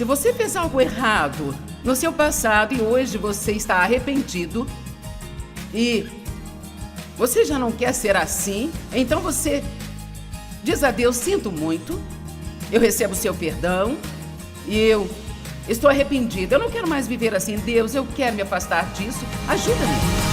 Se você fez algo errado no seu passado e hoje você está arrependido e você já não quer ser assim, então você diz a Deus: sinto muito, eu recebo o seu perdão e eu estou arrependido, eu não quero mais viver assim. Deus, eu quero me afastar disso, ajuda-me.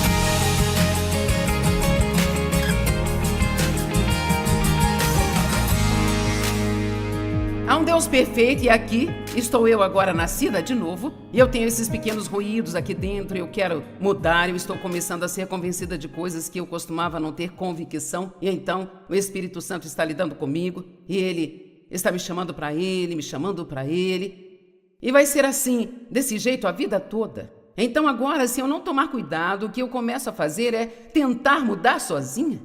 Há um Deus perfeito e aqui estou eu agora nascida de novo e eu tenho esses pequenos ruídos aqui dentro e eu quero mudar. Eu estou começando a ser convencida de coisas que eu costumava não ter convicção e então o Espírito Santo está lidando comigo e Ele está me chamando para Ele, me chamando para Ele e vai ser assim, desse jeito a vida toda. Então agora, se eu não tomar cuidado, o que eu começo a fazer é tentar mudar sozinha.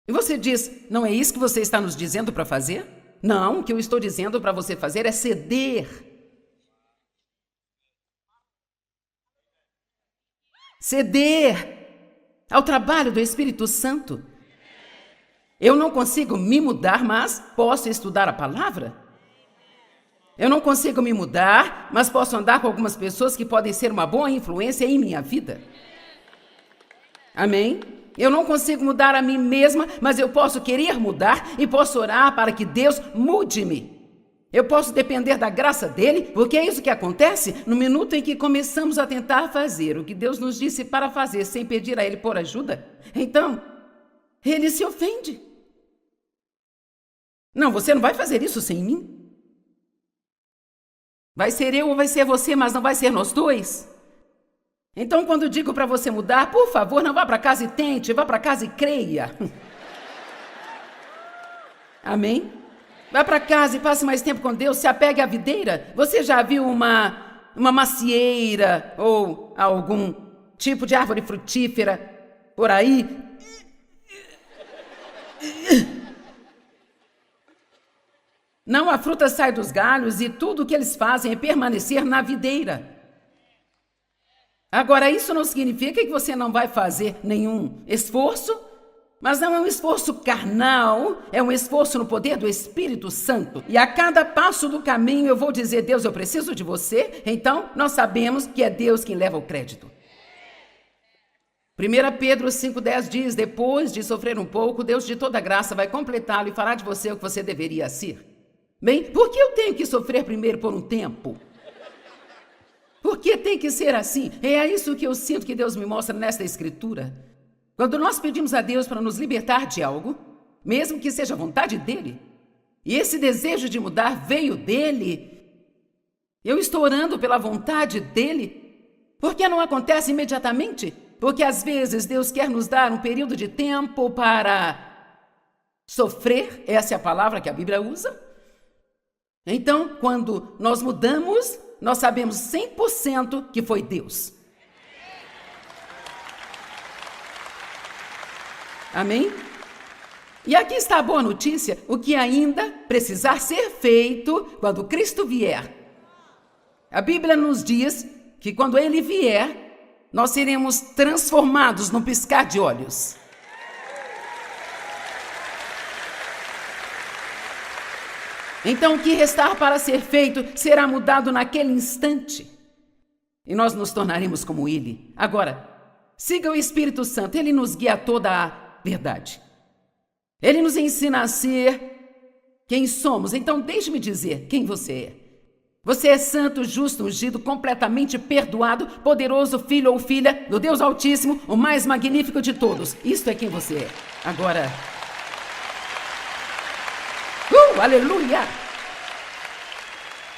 E você diz: não é isso que você está nos dizendo para fazer? Não, o que eu estou dizendo para você fazer é ceder. Ceder ao trabalho do Espírito Santo. Eu não consigo me mudar, mas posso estudar a palavra. Eu não consigo me mudar, mas posso andar com algumas pessoas que podem ser uma boa influência em minha vida. Amém? Eu não consigo mudar a mim mesma, mas eu posso querer mudar e posso orar para que Deus mude-me. Eu posso depender da graça dele, porque é isso que acontece no minuto em que começamos a tentar fazer o que Deus nos disse para fazer sem pedir a ele por ajuda. Então, ele se ofende. Não, você não vai fazer isso sem mim. Vai ser eu ou vai ser você, mas não vai ser nós dois. Então, quando digo para você mudar, por favor, não vá para casa e tente, vá para casa e creia. Amém? Vá para casa e passe mais tempo com Deus, se apegue à videira. Você já viu uma macieira ou algum tipo de árvore frutífera por aí? Não, a fruta sai dos galhos e tudo o que eles fazem é permanecer na videira. Agora, isso não significa que você não vai fazer nenhum esforço, mas não é um esforço carnal, é um esforço no poder do Espírito Santo. E a cada passo do caminho eu vou dizer: Deus, eu preciso de você. Então, nós sabemos que é Deus quem leva o crédito. 1 Pedro 5,10 diz: depois de sofrer um pouco, Deus de toda graça vai completá-lo e fará de você o que você deveria ser. Bem, por que eu tenho que sofrer primeiro por um tempo? Por que tem que ser assim? É isso que eu sinto que Deus me mostra nesta escritura. Quando nós pedimos a Deus para nos libertar de algo, mesmo que seja a vontade dele, e esse desejo de mudar veio dele, eu estou orando pela vontade dele. Por que não acontece imediatamente? Porque às vezes Deus quer nos dar um período de tempo para sofrer, essa é a palavra que a Bíblia usa. Então, quando nós mudamos, nós sabemos 100% que foi Deus. Amém? E aqui está a boa notícia, o que ainda precisar ser feito quando Cristo vier. A Bíblia nos diz que quando Ele vier, nós seremos transformados num piscar de olhos. Então, o que restar para ser feito será mudado naquele instante. E nós nos tornaremos como Ele. Agora, siga o Espírito Santo, Ele nos guia a toda a verdade. Ele nos ensina a ser quem somos. Então, deixe-me dizer quem você é. Você é santo, justo, ungido, completamente perdoado, poderoso filho ou filha do Deus Altíssimo, o mais magnífico de todos. Isto é quem você é. Agora... aleluia!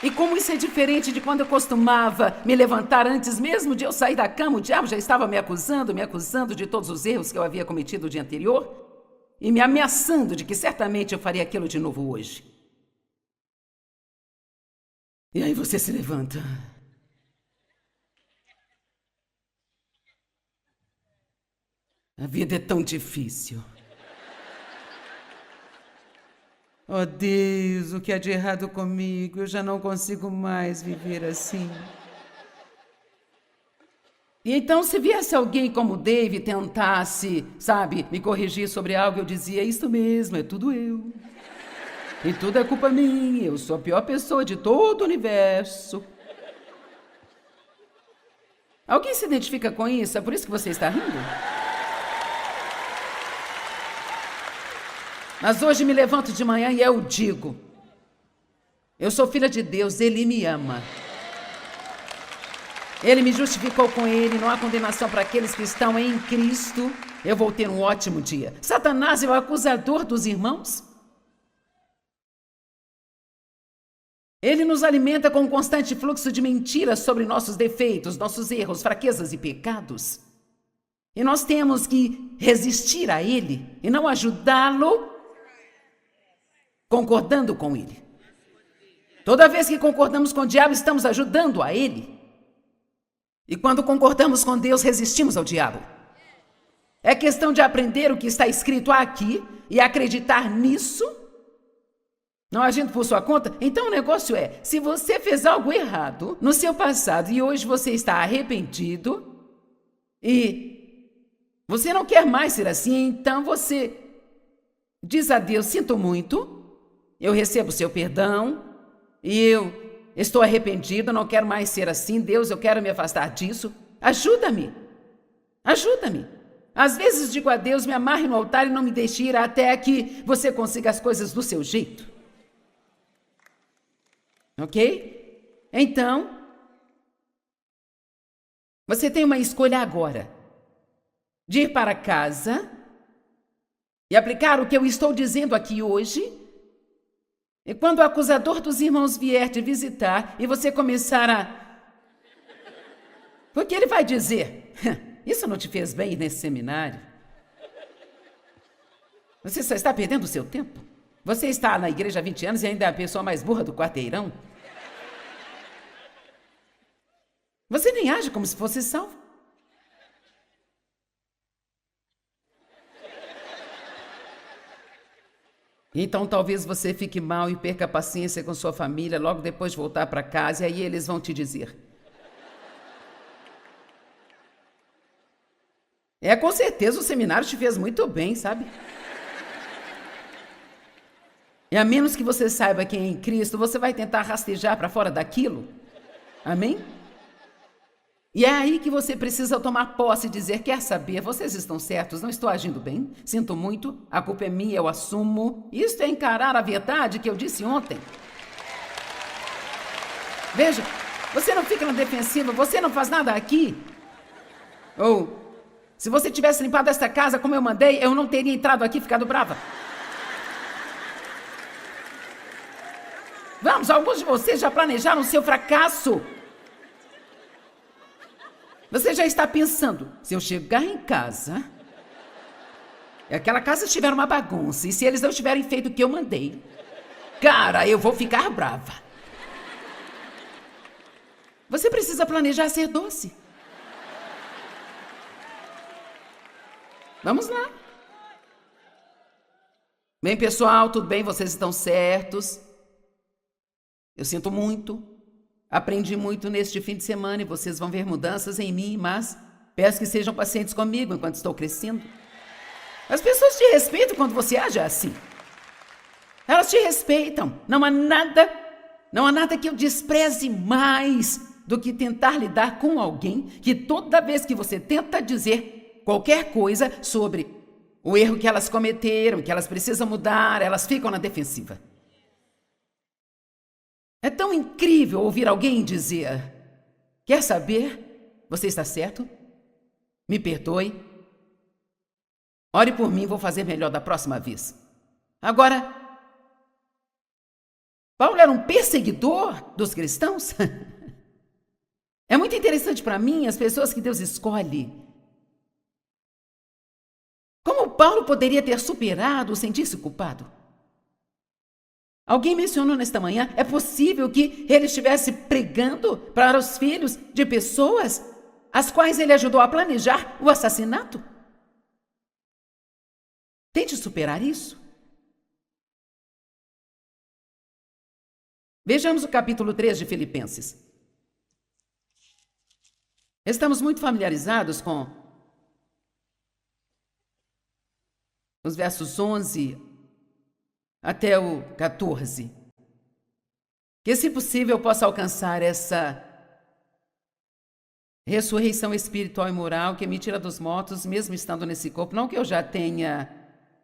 E como isso é diferente de quando eu costumava me levantar antes mesmo de eu sair da cama, o diabo já estava me acusando de todos os erros que eu havia cometido o dia anterior e me ameaçando de que certamente eu faria aquilo de novo hoje. E aí você se levanta. A vida é tão difícil. Oh Deus, o que há de errado comigo? Eu já não consigo mais viver assim. E então, se viesse alguém como Dave e tentasse, me corrigir sobre algo, eu dizia: isso mesmo, é tudo eu. E tudo é culpa minha, eu sou a pior pessoa de todo o universo. Alguém se identifica com isso? É por isso que você está rindo? Mas hoje me levanto de manhã e eu digo: eu sou filha de Deus, Ele me ama. Ele me justificou com Ele, não há condenação para aqueles que estão em Cristo. Eu vou ter um ótimo dia. Satanás é o acusador dos irmãos. Ele nos alimenta com um constante fluxo de mentiras sobre nossos defeitos, nossos erros, fraquezas e pecados. E nós temos que resistir a ele e não ajudá-lo concordando com ele. Toda vez que concordamos com o diabo, estamos ajudando a ele. E quando concordamos com Deus, resistimos ao diabo. É questão de aprender o que está escrito aqui e acreditar nisso, não agindo por sua conta. Então o negócio é, se você fez algo errado no seu passado e hoje você está arrependido e você não quer mais ser assim, então você diz a Deus: sinto muito, eu recebo seu perdão e eu estou arrependido, não quero mais ser assim. Deus, eu quero me afastar disso. Ajuda-me. Ajuda-me. Às vezes digo a Deus: me amarre no altar e não me deixe ir até que você consiga as coisas do seu jeito. Ok? Então, você tem uma escolha agora: de ir para casa e aplicar o que eu estou dizendo aqui hoje. E quando o acusador dos irmãos vier te visitar e você começar a... Porque ele vai dizer: isso não te fez bem ir nesse seminário. Você só está perdendo o seu tempo. Você está na igreja há 20 anos e ainda é a pessoa mais burra do quarteirão. Você nem age como se fosse salvo. Então talvez você fique mal e perca a paciência com sua família logo depois de voltar para casa, e aí eles vão te dizer: com certeza o seminário te fez muito bem, sabe? E a menos que você saiba quem é em Cristo, você vai tentar rastejar para fora daquilo. Amém? E é aí que você precisa tomar posse e dizer: quer saber, vocês estão certos, não estou agindo bem, sinto muito, a culpa é minha, eu assumo. Isto é encarar a verdade que eu disse ontem. Veja, você não fica na defensiva, você não faz nada aqui. Ou, se você tivesse limpado esta casa como eu mandei, eu não teria entrado aqui e ficado brava. Vamos, alguns de vocês já planejaram o seu fracasso. Você já está pensando: se eu chegar em casa e aquela casa estiver uma bagunça, e se eles não tiverem feito o que eu mandei, cara, eu vou ficar brava. Você precisa planejar ser doce. Vamos lá. Bem, pessoal, tudo bem? Vocês estão certos? Eu sinto muito. Aprendi muito neste fim de semana e vocês vão ver mudanças em mim, mas peço que sejam pacientes comigo enquanto estou crescendo. As pessoas te respeitam quando você age assim. Elas te respeitam. Não há nada que eu despreze mais do que tentar lidar com alguém que toda vez que você tenta dizer qualquer coisa sobre o erro que elas cometeram, que elas precisam mudar, elas ficam na defensiva. É tão incrível ouvir alguém dizer: quer saber? Você está certo? Me perdoe. Ore por mim, vou fazer melhor da próxima vez. Agora, Paulo era um perseguidor dos cristãos? É muito interessante para mim as pessoas que Deus escolhe. Como Paulo poderia ter superado o sentir-se culpado? Alguém mencionou nesta manhã: é possível que ele estivesse pregando para os filhos de pessoas as quais ele ajudou a planejar o assassinato? Tente superar isso. Vejamos o capítulo 3 de Filipenses. Estamos muito familiarizados com os versos 11 até o 14. Que, se possível, eu possa alcançar essa ressurreição espiritual e moral que me tira dos mortos, mesmo estando nesse corpo. Não que eu já tenha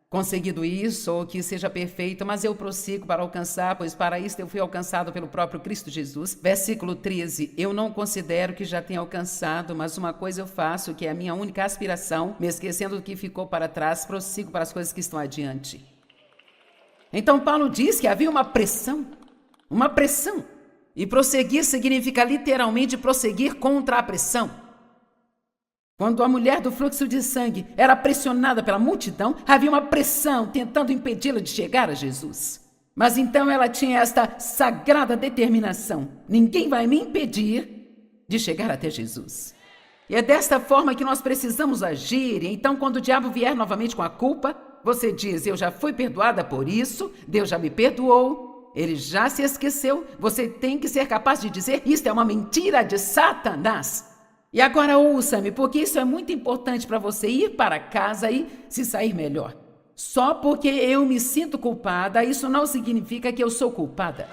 conseguido isso ou que seja perfeito, mas eu prossigo para alcançar, pois para isso eu fui alcançado pelo próprio Cristo Jesus. Versículo 13. Eu não considero que já tenha alcançado, mas uma coisa eu faço, que é a minha única aspiração, me esquecendo do que ficou para trás, prossigo para as coisas que estão adiante. Então Paulo diz que havia uma pressão, e prosseguir significa literalmente prosseguir contra a pressão. Quando a mulher do fluxo de sangue era pressionada pela multidão, havia uma pressão tentando impedi-la de chegar a Jesus. Mas então ela tinha esta sagrada determinação: ninguém vai me impedir de chegar até Jesus. E é desta forma que nós precisamos agir. E então, quando o diabo vier novamente com a culpa, você diz: eu já fui perdoada por isso, Deus já me perdoou, ele já se esqueceu. Você tem que ser capaz de dizer: isto é uma mentira de Satanás. E agora ouça-me, porque isso é muito importante para você ir para casa e se sair melhor. Só porque eu me sinto culpada, isso não significa que eu sou culpada.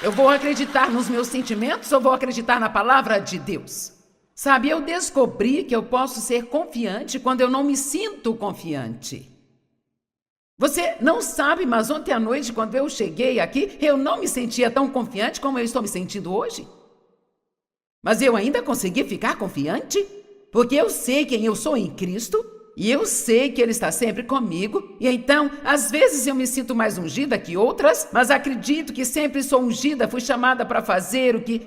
Eu vou acreditar nos meus sentimentos ou vou acreditar na palavra de Deus? Sabe, eu descobri que eu posso ser confiante quando eu não me sinto confiante. Você não sabe, mas ontem à noite, quando eu cheguei aqui, eu não me sentia tão confiante como eu estou me sentindo hoje. Mas eu ainda consegui ficar confiante, porque eu sei quem eu sou em Cristo, e eu sei que Ele está sempre comigo, e então, às vezes eu me sinto mais ungida que outras, mas acredito que sempre sou ungida, fui chamada para fazer o que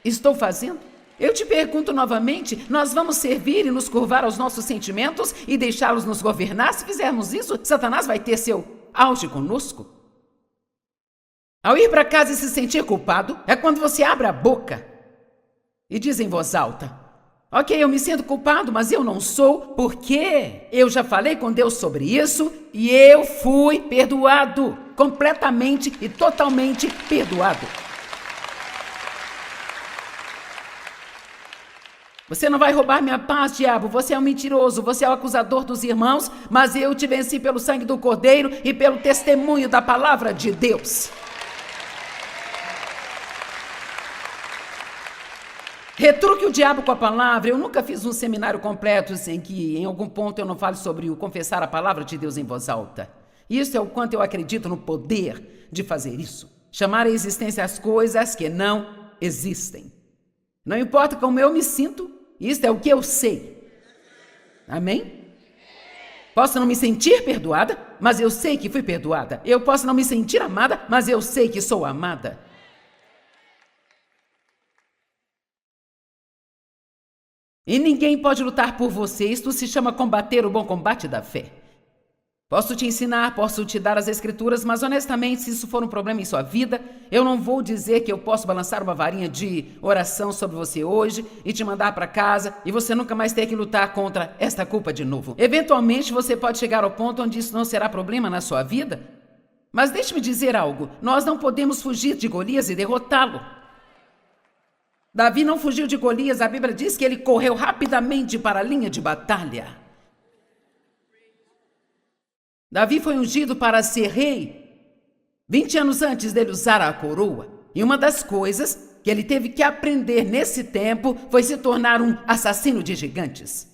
estou fazendo. Eu te pergunto novamente, nós vamos servir e nos curvar aos nossos sentimentos e deixá-los nos governar? Se fizermos isso, Satanás vai ter seu auge conosco. Ao ir para casa e se sentir culpado, é quando você abre a boca e diz em voz alta: ok, eu me sinto culpado, mas eu não sou, porque eu já falei com Deus sobre isso e eu fui perdoado, completamente e totalmente perdoado. Você não vai roubar minha paz, diabo. Você é um mentiroso, você é o acusador dos irmãos, mas eu te venci pelo sangue do Cordeiro e pelo testemunho da palavra de Deus. Retruque o diabo com a palavra. Eu nunca fiz um seminário completo sem que em algum ponto eu não fale sobre o confessar a palavra de Deus em voz alta. Isso é o quanto eu acredito no poder de fazer isso. Chamar à existência as coisas que não existem. Não importa como eu me sinto, isto é o que eu sei. Amém? Posso não me sentir perdoada, mas eu sei que fui perdoada. Eu posso não me sentir amada, mas eu sei que sou amada. E ninguém pode lutar por você. Isto se chama combater o bom combate da fé. Posso te ensinar, posso te dar as escrituras, mas honestamente, se isso for um problema em sua vida, eu não vou dizer que eu posso balançar uma varinha de oração sobre você hoje e te mandar para casa e você nunca mais ter que lutar contra esta culpa de novo. Eventualmente, você pode chegar ao ponto onde isso não será problema na sua vida, mas deixe-me dizer algo: nós não podemos fugir de Golias e derrotá-lo. Davi não fugiu de Golias, a Bíblia diz que ele correu rapidamente para a linha de batalha. Davi foi ungido para ser rei 20 anos antes dele usar a coroa. E uma das coisas que ele teve que aprender nesse tempo foi se tornar um assassino de gigantes.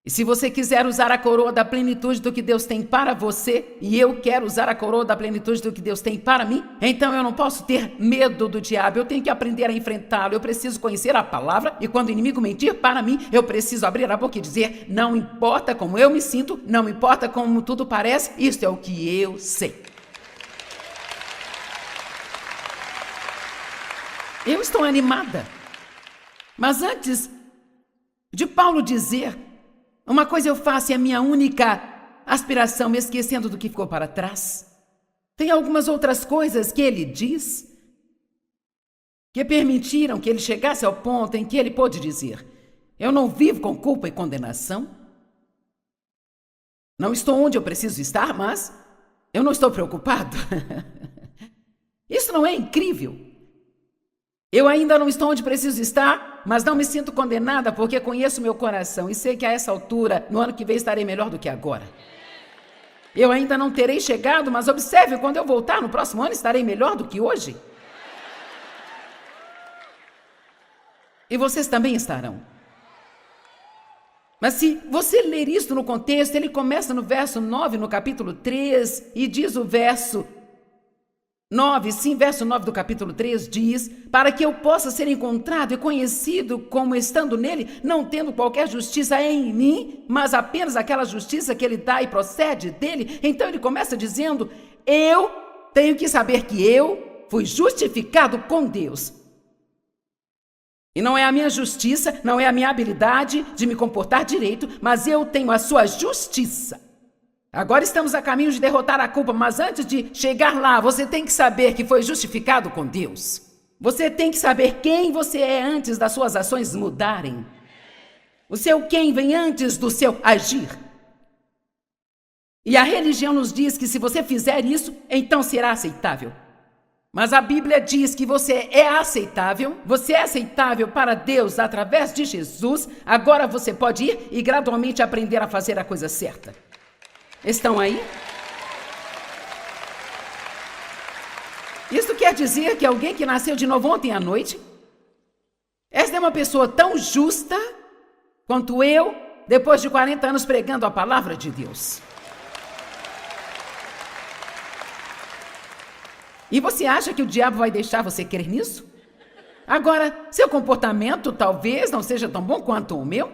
E se você quiser usar a coroa da plenitude do que Deus tem para você, e eu quero usar a coroa da plenitude do que Deus tem para mim, então eu não posso ter medo do diabo, eu tenho que aprender a enfrentá-lo, eu preciso conhecer a palavra, e quando o inimigo mentir para mim, eu preciso abrir a boca e dizer: não importa como eu me sinto, não importa como tudo parece, isto é o que eu sei. Eu estou animada. Mas antes de Paulo dizer: uma coisa eu faço e a minha única aspiração, me esquecendo do que ficou para trás, tem algumas outras coisas que ele diz que permitiram que ele chegasse ao ponto em que ele pôde dizer: eu não vivo com culpa e condenação. Não estou onde eu preciso estar, mas eu não estou preocupado. Isso não é incrível? Eu ainda não estou onde preciso estar, mas não me sinto condenada porque conheço meu coração e sei que a essa altura, no ano que vem, estarei melhor do que agora. Eu ainda não terei chegado, mas observe, quando eu voltar no próximo ano, estarei melhor do que hoje. E vocês também estarão. Mas se você ler isto no contexto, ele começa no verso 9, no capítulo 3, e diz o verso 9, sim, verso 9 do capítulo 3 diz: para que eu possa ser encontrado e conhecido como estando nele, não tendo qualquer justiça em mim, mas apenas aquela justiça que ele dá e procede dele. Então ele começa dizendo: eu tenho que saber que eu fui justificado com Deus. E não é a minha justiça, não é a minha habilidade de me comportar direito, mas eu tenho a sua justiça. Agora estamos a caminho de derrotar a culpa, mas antes de chegar lá, você tem que saber que foi justificado com Deus. Você tem que saber quem você é antes das suas ações mudarem. O seu quem vem antes do seu agir. E a religião nos diz que se você fizer isso, então será aceitável. Mas a Bíblia diz que você é aceitável para Deus através de Jesus. Agora você pode ir e gradualmente aprender a fazer a coisa certa. Estão aí? Isso quer dizer que alguém que nasceu de novo ontem à noite, esta é uma pessoa tão justa quanto eu, depois de 40 anos pregando a palavra de Deus. E você acha que o diabo vai deixar você crer nisso? Agora, seu comportamento talvez não seja tão bom quanto o meu.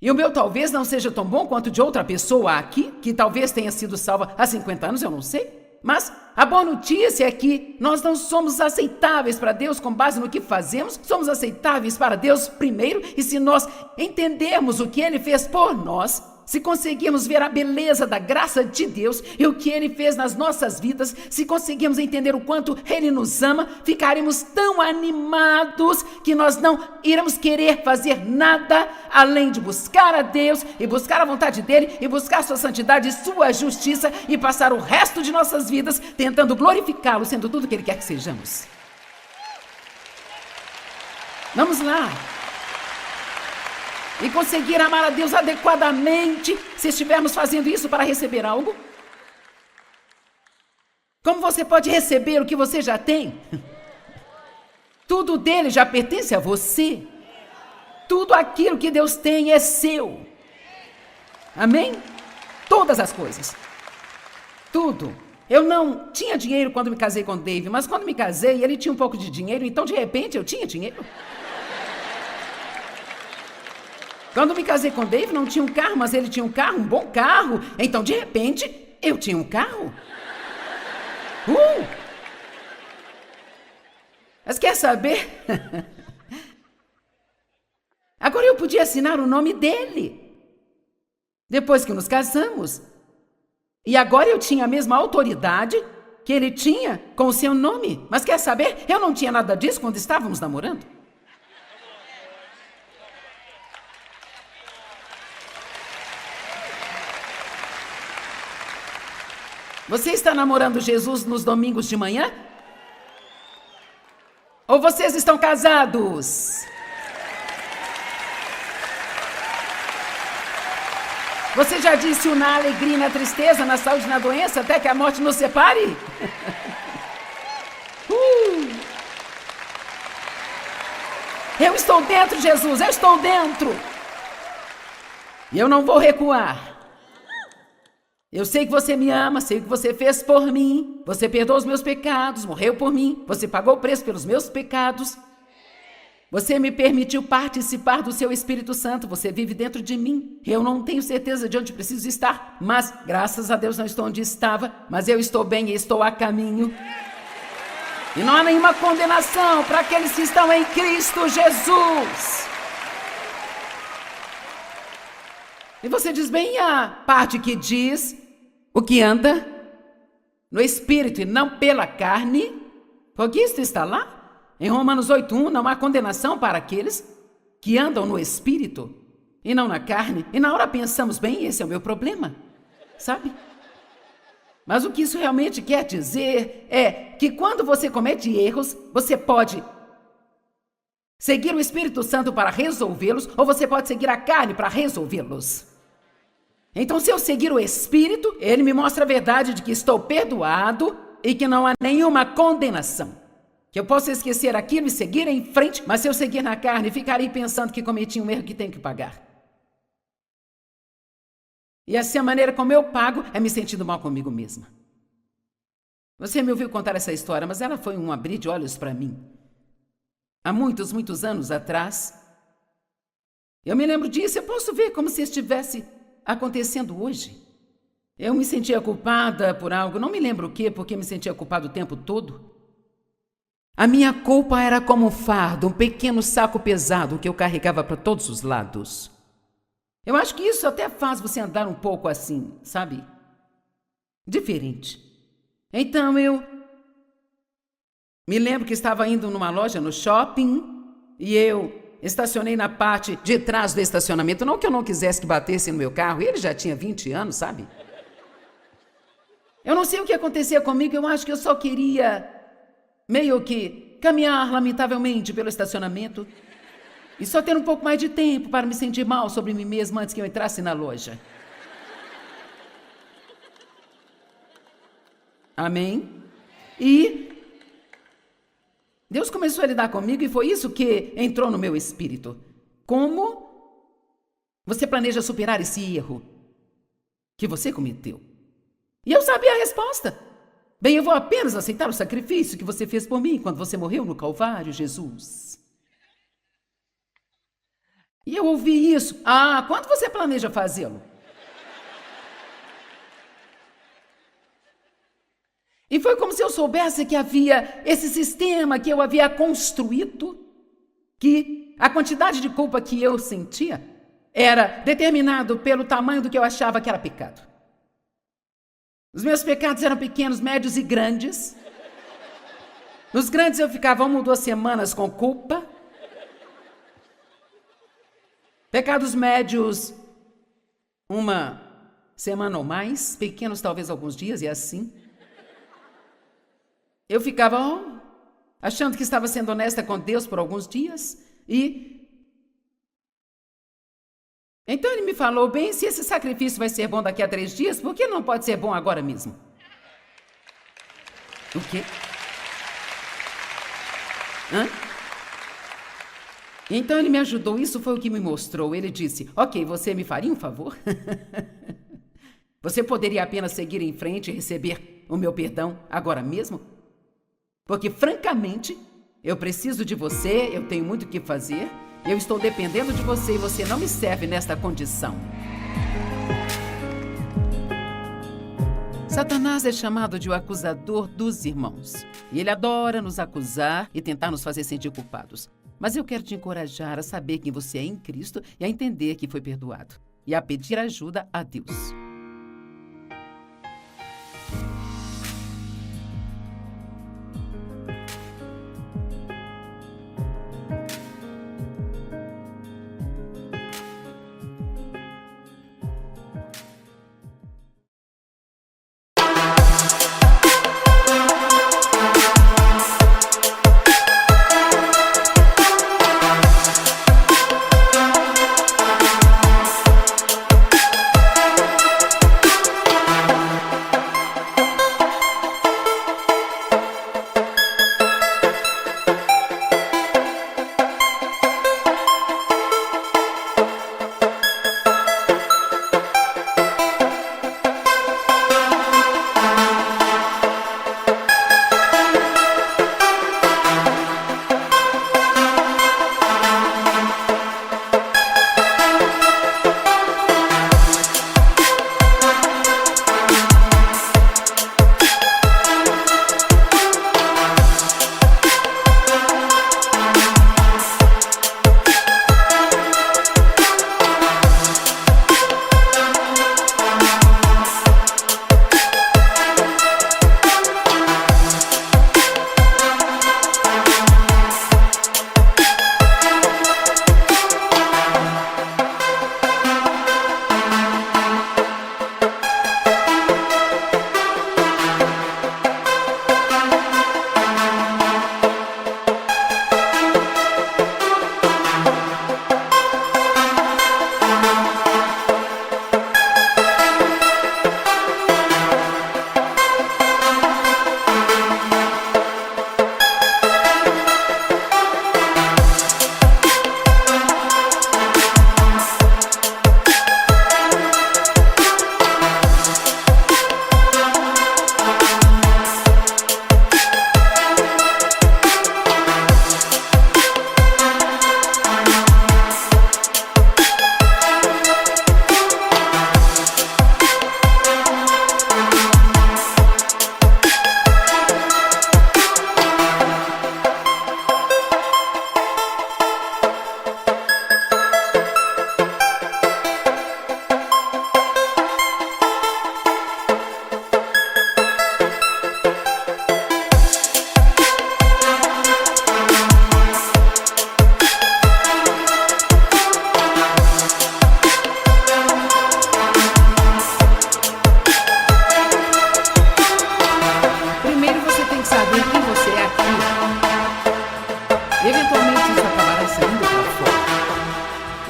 E o meu talvez não seja tão bom quanto de outra pessoa aqui, que talvez tenha sido salva há 50 anos, eu não sei. Mas a boa notícia é que nós não somos aceitáveis para Deus com base no que fazemos, somos aceitáveis para Deus primeiro, e se nós entendermos o que Ele fez por nós, se conseguirmos ver a beleza da graça de Deus e o que Ele fez nas nossas vidas, se conseguirmos entender o quanto Ele nos ama, ficaremos tão animados que nós não iremos querer fazer nada além de buscar a Deus e buscar a vontade dEle e buscar sua santidade e sua justiça e passar o resto de nossas vidas tentando glorificá-lo, sendo tudo o que Ele quer que sejamos. Vamos lá. E conseguir amar a Deus adequadamente, se estivermos fazendo isso para receber algo? Como você pode receber o que você já tem? Tudo dele já pertence a você. Tudo aquilo que Deus tem é seu. Amém? Todas as coisas. Tudo. Eu não tinha dinheiro quando me casei com o Dave, mas quando me casei, ele tinha um pouco de dinheiro, então de repente eu tinha dinheiro. Quando me casei com o Dave, não tinha um carro, mas ele tinha um carro, um bom carro. Então, de repente, eu tinha um carro. Mas quer saber? Agora eu podia assinar o nome dele. Depois que nos casamos. E agora eu tinha a mesma autoridade que ele tinha com o seu nome. Mas quer saber? Eu não tinha nada disso quando estávamos namorando. Você está namorando Jesus nos domingos de manhã? Ou vocês estão casados? Você já disse o na alegria e na tristeza, na saúde e na doença, até que a morte nos separe? Eu estou dentro, Jesus, eu estou dentro. E eu não vou recuar. Eu sei que você me ama, sei o que você fez por mim. Você perdoou os meus pecados, morreu por mim. Você pagou o preço pelos meus pecados. Você me permitiu participar do seu Espírito Santo. Você vive dentro de mim. Eu não tenho certeza de onde preciso estar, mas graças a Deus não estou onde estava. Mas eu estou bem e estou a caminho. E não há nenhuma condenação para aqueles que estão em Cristo Jesus. E você diz bem a parte que diz o que anda no Espírito e não pela carne, porque isso está lá. Em Romanos 8:1, não há condenação para aqueles que andam no Espírito e não na carne. E na hora pensamos, bem, esse é o meu problema, sabe? Mas o que isso realmente quer dizer é que quando você comete erros, você pode seguir o Espírito Santo para resolvê-los, ou você pode seguir a carne para resolvê-los. Então, se eu seguir o Espírito, ele me mostra a verdade de que estou perdoado e que não há nenhuma condenação. Que eu posso esquecer aquilo e seguir em frente, mas se eu seguir na carne, ficarei pensando que cometi um erro que tenho que pagar. E assim a maneira como eu pago é me sentindo mal comigo mesma. Você me ouviu contar essa história, mas ela foi um abrir de olhos para mim. Há muitos, muitos anos atrás, eu me lembro disso, eu posso ver como se estivesse acontecendo hoje. Eu me sentia culpada por algo, não me lembro o quê, porque me sentia culpada o tempo todo. A minha culpa era como um fardo, um pequeno saco pesado que eu carregava para todos os lados. Eu acho que isso até faz você andar um pouco assim, sabe? Diferente. Então eu me lembro que estava indo numa loja no shopping e eu estacionei na parte de trás do estacionamento. Não que eu não quisesse que batesse no meu carro, ele já tinha 20 anos, sabe? Eu não sei o que acontecia comigo, eu acho que eu só queria meio que caminhar lamentavelmente pelo estacionamento e só ter um pouco mais de tempo para me sentir mal sobre mim mesma antes que eu entrasse na loja. Amém? E Deus começou a lidar comigo e foi isso que entrou no meu espírito. Como você planeja superar esse erro que você cometeu? E eu sabia a resposta. Bem, eu vou apenas aceitar o sacrifício que você fez por mim quando você morreu no Calvário, Jesus. E eu ouvi isso. Ah, quando você planeja fazê-lo? E foi como se eu soubesse que havia esse sistema que eu havia construído, que a quantidade de culpa que eu sentia era determinado pelo tamanho do que eu achava que era pecado. Os meus pecados eram pequenos, médios e grandes. Nos grandes eu ficava 1 ou 2 semanas com culpa. Pecados médios, 1 semana ou mais. Pequenos, talvez alguns dias, e assim. Eu ficava achando que estava sendo honesta com Deus por alguns dias. Então ele me falou, bem, se esse sacrifício vai ser bom daqui a 3 dias, por que não pode ser bom agora mesmo? O quê? Hã? Então ele me ajudou, isso foi o que me mostrou. Ele disse, ok, você me faria um favor? Você poderia apenas seguir em frente e receber o meu perdão agora mesmo? Porque, francamente, eu preciso de você, eu tenho muito o que fazer, eu estou dependendo de você e você não me serve nesta condição. Satanás é chamado de o acusador dos irmãos. E ele adora nos acusar e tentar nos fazer sentir culpados. Mas eu quero te encorajar a saber quem você é em Cristo e a entender que foi perdoado. E a pedir ajuda a Deus.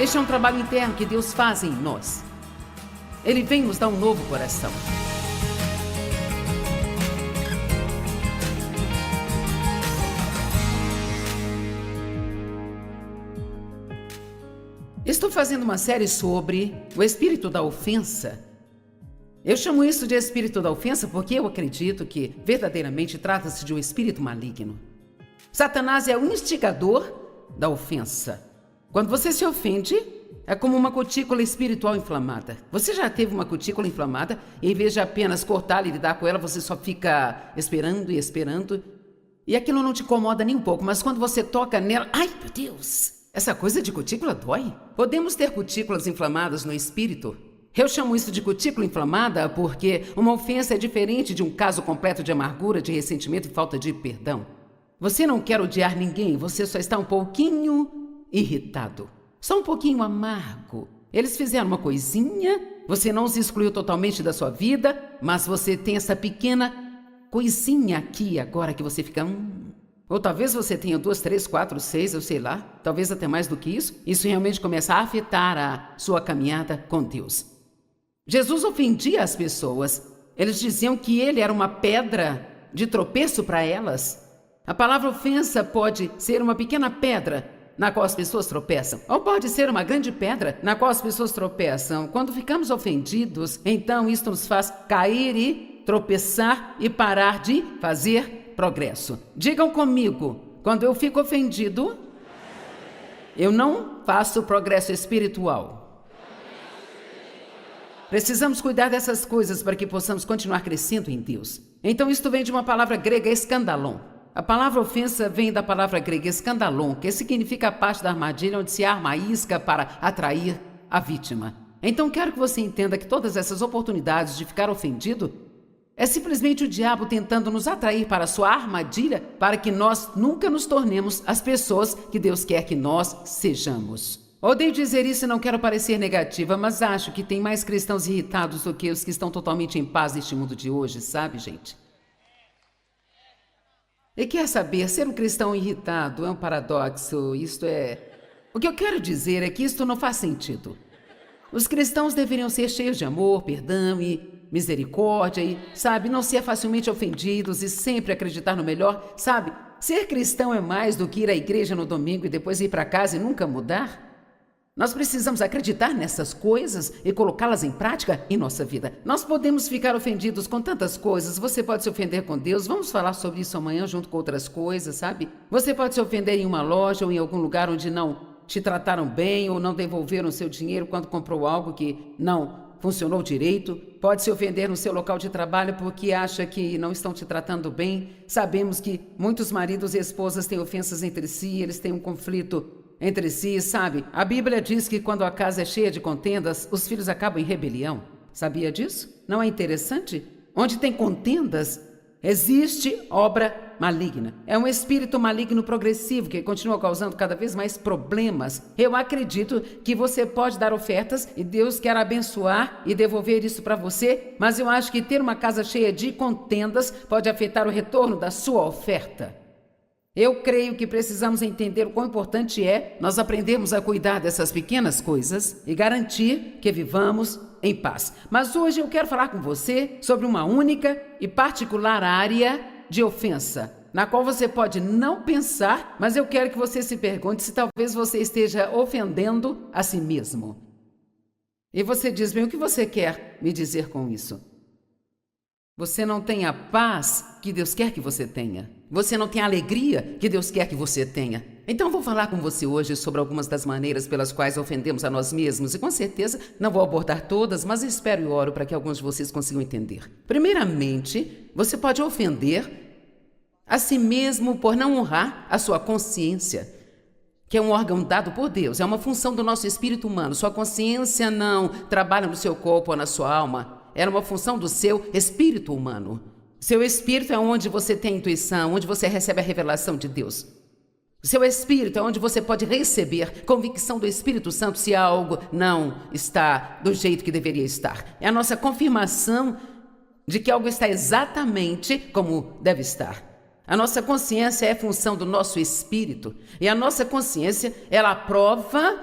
Este é um trabalho interno que Deus faz em nós. Ele vem nos dar um novo coração. Estou fazendo uma série sobre o espírito da ofensa. Eu chamo isso de espírito da ofensa porque eu acredito que verdadeiramente trata-se de um espírito maligno. Satanás é o instigador da ofensa. Quando você se ofende, é como uma cutícula espiritual inflamada. Você já teve uma cutícula inflamada e em vez de apenas cortá-la e lidar com ela, você só fica esperando e esperando. E aquilo não te incomoda nem um pouco, mas quando você toca nela... Ai, meu Deus! Essa coisa de cutícula dói. Podemos ter cutículas inflamadas no espírito. Eu chamo isso de cutícula inflamada porque uma ofensa é diferente de um caso completo de amargura, de ressentimento e falta de perdão. Você não quer odiar ninguém, você só está um pouquinho irritado. Só um pouquinho amargo. Eles fizeram uma coisinha, você não os excluiu totalmente da sua vida, mas você tem essa pequena coisinha aqui agora que você fica... Ou talvez você tenha 2, 3, 4, 6, eu sei lá, talvez até mais do que isso. Isso realmente começa a afetar a sua caminhada com Deus. Jesus ofendia as pessoas. Eles diziam que ele era uma pedra de tropeço para elas. A palavra ofensa pode ser uma pequena pedra na qual as pessoas tropeçam, ou pode ser uma grande pedra na qual as pessoas tropeçam. Quando ficamos ofendidos, então isso nos faz cair e tropeçar e parar de fazer progresso. Digam comigo, quando eu fico ofendido, eu não faço progresso espiritual. Precisamos cuidar dessas coisas para que possamos continuar crescendo em Deus. Então isto vem de uma palavra grega, escandalon. A palavra ofensa vem da palavra grega escandalon, que significa a parte da armadilha onde se arma a isca para atrair a vítima. Então quero que você entenda que todas essas oportunidades de ficar ofendido é simplesmente o diabo tentando nos atrair para a sua armadilha para que nós nunca nos tornemos as pessoas que Deus quer que nós sejamos. Odeio dizer isso e não quero parecer negativa, mas acho que tem mais cristãos irritados do que os que estão totalmente em paz neste mundo de hoje, sabe, gente? E quer saber, ser um cristão irritado é um paradoxo, isto é... O que eu quero dizer é que isto não faz sentido. Os cristãos deveriam ser cheios de amor, perdão e misericórdia e, sabe, não ser facilmente ofendidos e sempre acreditar no melhor, sabe? Ser cristão é mais do que ir à igreja no domingo e depois ir para casa e nunca mudar. Nós precisamos acreditar nessas coisas e colocá-las em prática em nossa vida. Nós podemos ficar ofendidos com tantas coisas. Você pode se ofender com Deus. Vamos falar sobre isso amanhã junto com outras coisas, sabe? Você pode se ofender em uma loja ou em algum lugar onde não te trataram bem ou não devolveram seu dinheiro quando comprou algo que não funcionou direito. Pode se ofender no seu local de trabalho porque acha que não estão te tratando bem. Sabemos que muitos maridos e esposas têm ofensas entre si, eles têm um conflito entre si, sabe? A Bíblia diz que quando a casa é cheia de contendas, os filhos acabam em rebelião. Sabia disso? Não é interessante? Onde tem contendas, existe obra maligna. É um espírito maligno progressivo que continua causando cada vez mais problemas. Eu acredito que você pode dar ofertas e Deus quer abençoar e devolver isso para você, mas eu acho que ter uma casa cheia de contendas pode afetar o retorno da sua oferta. Eu creio que precisamos entender o quão importante é nós aprendermos a cuidar dessas pequenas coisas e garantir que vivamos em paz. Mas hoje eu quero falar com você sobre uma única e particular área de ofensa, na qual você pode não pensar, mas eu quero que você se pergunte se talvez você esteja ofendendo a si mesmo. E você diz, bem, o que você quer me dizer com isso? Você não tem a paz que Deus quer que você tenha. Você não tem a alegria que Deus quer que você tenha. Então vou falar com você hoje sobre algumas das maneiras pelas quais ofendemos a nós mesmos. E com certeza não vou abordar todas, mas espero e oro para que alguns de vocês consigam entender. Primeiramente, você pode ofender a si mesmo por não honrar a sua consciência, que é um órgão dado por Deus. É uma função do nosso espírito humano. Sua consciência não trabalha no seu corpo ou na sua alma. Era uma função do seu espírito humano. Seu espírito é onde você tem intuição, onde você recebe a revelação de Deus. Seu espírito é onde você pode receber convicção do Espírito Santo se algo não está do jeito que deveria estar. É a nossa confirmação de que algo está exatamente como deve estar. A nossa consciência é função do nosso espírito. E a nossa consciência, ela aprova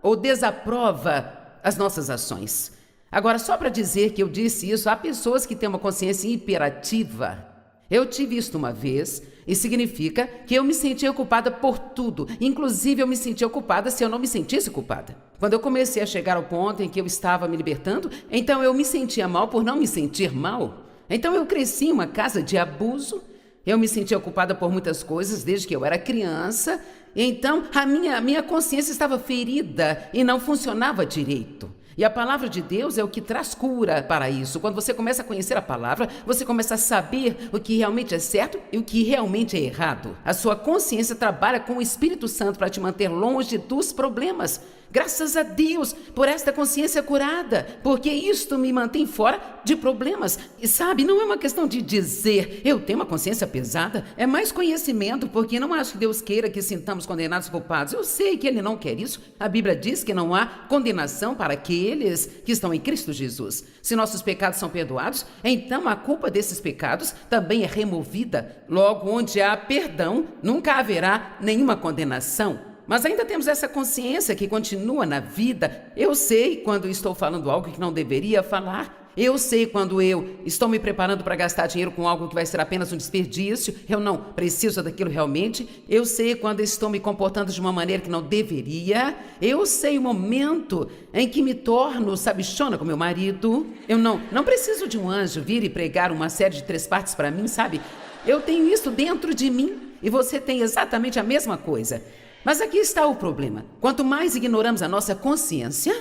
ou desaprova as nossas ações. Agora, só para dizer que eu disse isso, há pessoas que têm uma consciência hiperativa. Eu tive isso uma vez e significa que eu me sentia culpada por tudo. Inclusive, eu me sentia culpada se eu não me sentisse culpada. Quando eu comecei a chegar ao ponto em que eu estava me libertando, então eu me sentia mal por não me sentir mal. Então eu cresci em uma casa de abuso. Eu me sentia culpada por muitas coisas desde que eu era criança. Então a minha consciência estava ferida e não funcionava direito. E a palavra de Deus é o que traz cura para isso. Quando você começa a conhecer a palavra, você começa a saber o que realmente é certo e o que realmente é errado. A sua consciência trabalha com o Espírito Santo para te manter longe dos problemas. Graças a Deus por esta consciência curada, porque isto me mantém fora de problemas. E sabe, não é uma questão de dizer, eu tenho uma consciência pesada, é mais conhecimento, porque não acho que Deus queira que sintamos condenados e culpados. Eu sei que Ele não quer isso. A Bíblia diz que não há condenação para aqueles que estão em Cristo Jesus. Se nossos pecados são perdoados, então a culpa desses pecados também é removida. Logo, onde há perdão, nunca haverá nenhuma condenação. Mas ainda temos essa consciência que continua na vida. Eu sei quando estou falando algo que não deveria falar. Eu sei quando eu estou me preparando para gastar dinheiro com algo que vai ser apenas um desperdício. Eu não preciso daquilo realmente. Eu sei quando estou me comportando de uma maneira que não deveria. Eu sei o momento em que me torno sabichona com meu marido. Eu não preciso de um anjo vir e pregar uma série de 3 partes para mim, sabe? Eu tenho isso dentro de mim e você tem exatamente a mesma coisa. Mas aqui está o problema. Quanto mais ignoramos a nossa consciência,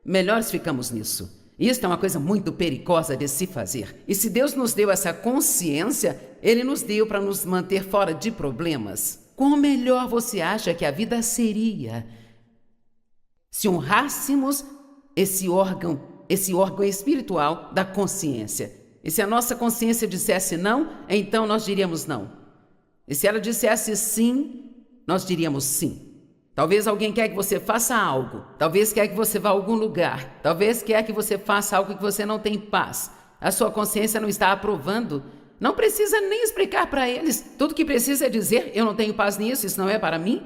melhores ficamos nisso. Isso é uma coisa muito perigosa de se fazer. E se Deus nos deu essa consciência, Ele nos deu para nos manter fora de problemas. Quão melhor você acha que a vida seria se honrássemos esse órgão espiritual da consciência? E se a nossa consciência dissesse não, então nós diríamos não. E se ela dissesse sim, nós diríamos sim. Talvez alguém quer que você faça algo. Talvez quer que você vá a algum lugar. Talvez quer que você faça algo que você não tem paz. A sua consciência não está aprovando. Não precisa nem explicar para eles. Tudo que precisa é dizer, eu não tenho paz nisso, isso não é para mim.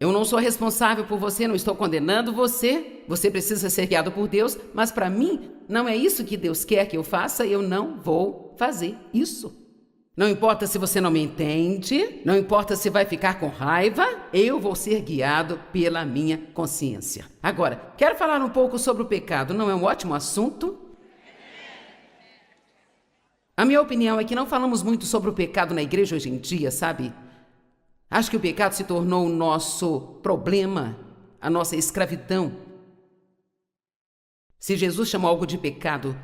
Eu não sou responsável por você, não estou condenando você. Você precisa ser guiado por Deus, mas para mim não é isso que Deus quer que eu faça, eu não vou fazer isso. Não importa se você não me entende, não importa se vai ficar com raiva, eu vou ser guiado pela minha consciência. Agora, quero falar um pouco sobre o pecado, não é um ótimo assunto? A minha opinião é que não falamos muito sobre o pecado na igreja hoje em dia, sabe? Acho que o pecado se tornou o nosso problema, a nossa escravidão. Se Jesus chamou algo de pecado,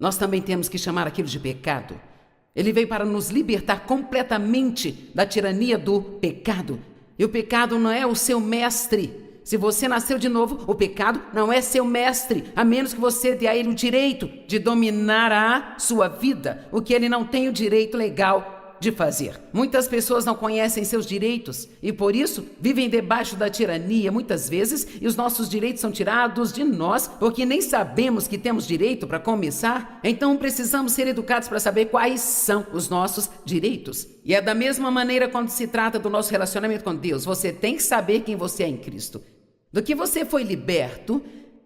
nós também temos que chamar aquilo de pecado. Ele veio para nos libertar completamente da tirania do pecado. E o pecado não é o seu mestre. Se você nasceu de novo, o pecado não é seu mestre, a menos que você dê a ele o direito de dominar a sua vida, o que ele não tem o direito legal de fazer. Muitas pessoas não conhecem seus direitos e por isso vivem debaixo da tirania muitas vezes e os nossos direitos são tirados de nós porque nem sabemos que temos direito para começar. Então precisamos ser educados para saber quais são os nossos direitos. E é da mesma maneira quando se trata do nosso relacionamento com Deus. Você tem que saber quem você é em Cristo, do que você foi liberto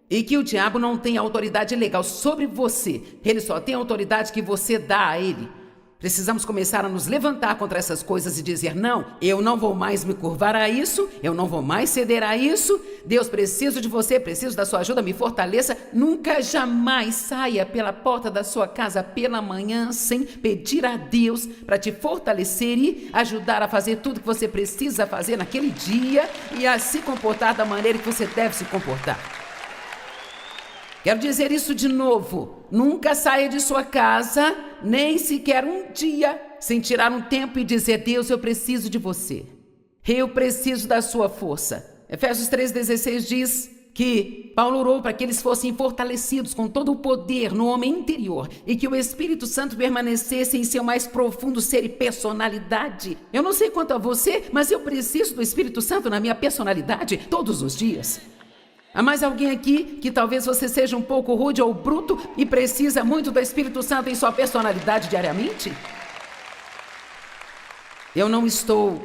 e que o diabo não tem autoridade legal sobre você. Ele só tem a autoridade que você dá a ele. Precisamos começar a nos levantar contra essas coisas e dizer, não, eu não vou mais me curvar a isso, eu não vou mais ceder a isso. Deus, preciso de você, preciso da sua ajuda, me fortaleça. Nunca, jamais saia pela porta da sua casa pela manhã sem pedir a Deus para te fortalecer e ajudar a fazer tudo que você precisa fazer naquele dia e a se comportar da maneira que você deve se comportar. Quero dizer isso de novo, nunca saia de sua casa, nem sequer um dia, sem tirar um tempo e dizer, Deus, eu preciso de você, eu preciso da sua força. Efésios 3,16 diz que Paulo orou para que eles fossem fortalecidos com todo o poder no homem interior e que o Espírito Santo permanecesse em seu mais profundo ser e personalidade. Eu não sei quanto a você, mas eu preciso do Espírito Santo na minha personalidade todos os dias. Há mais alguém aqui que talvez você seja um pouco rude ou bruto e precisa muito do Espírito Santo em sua personalidade diariamente? Eu não estou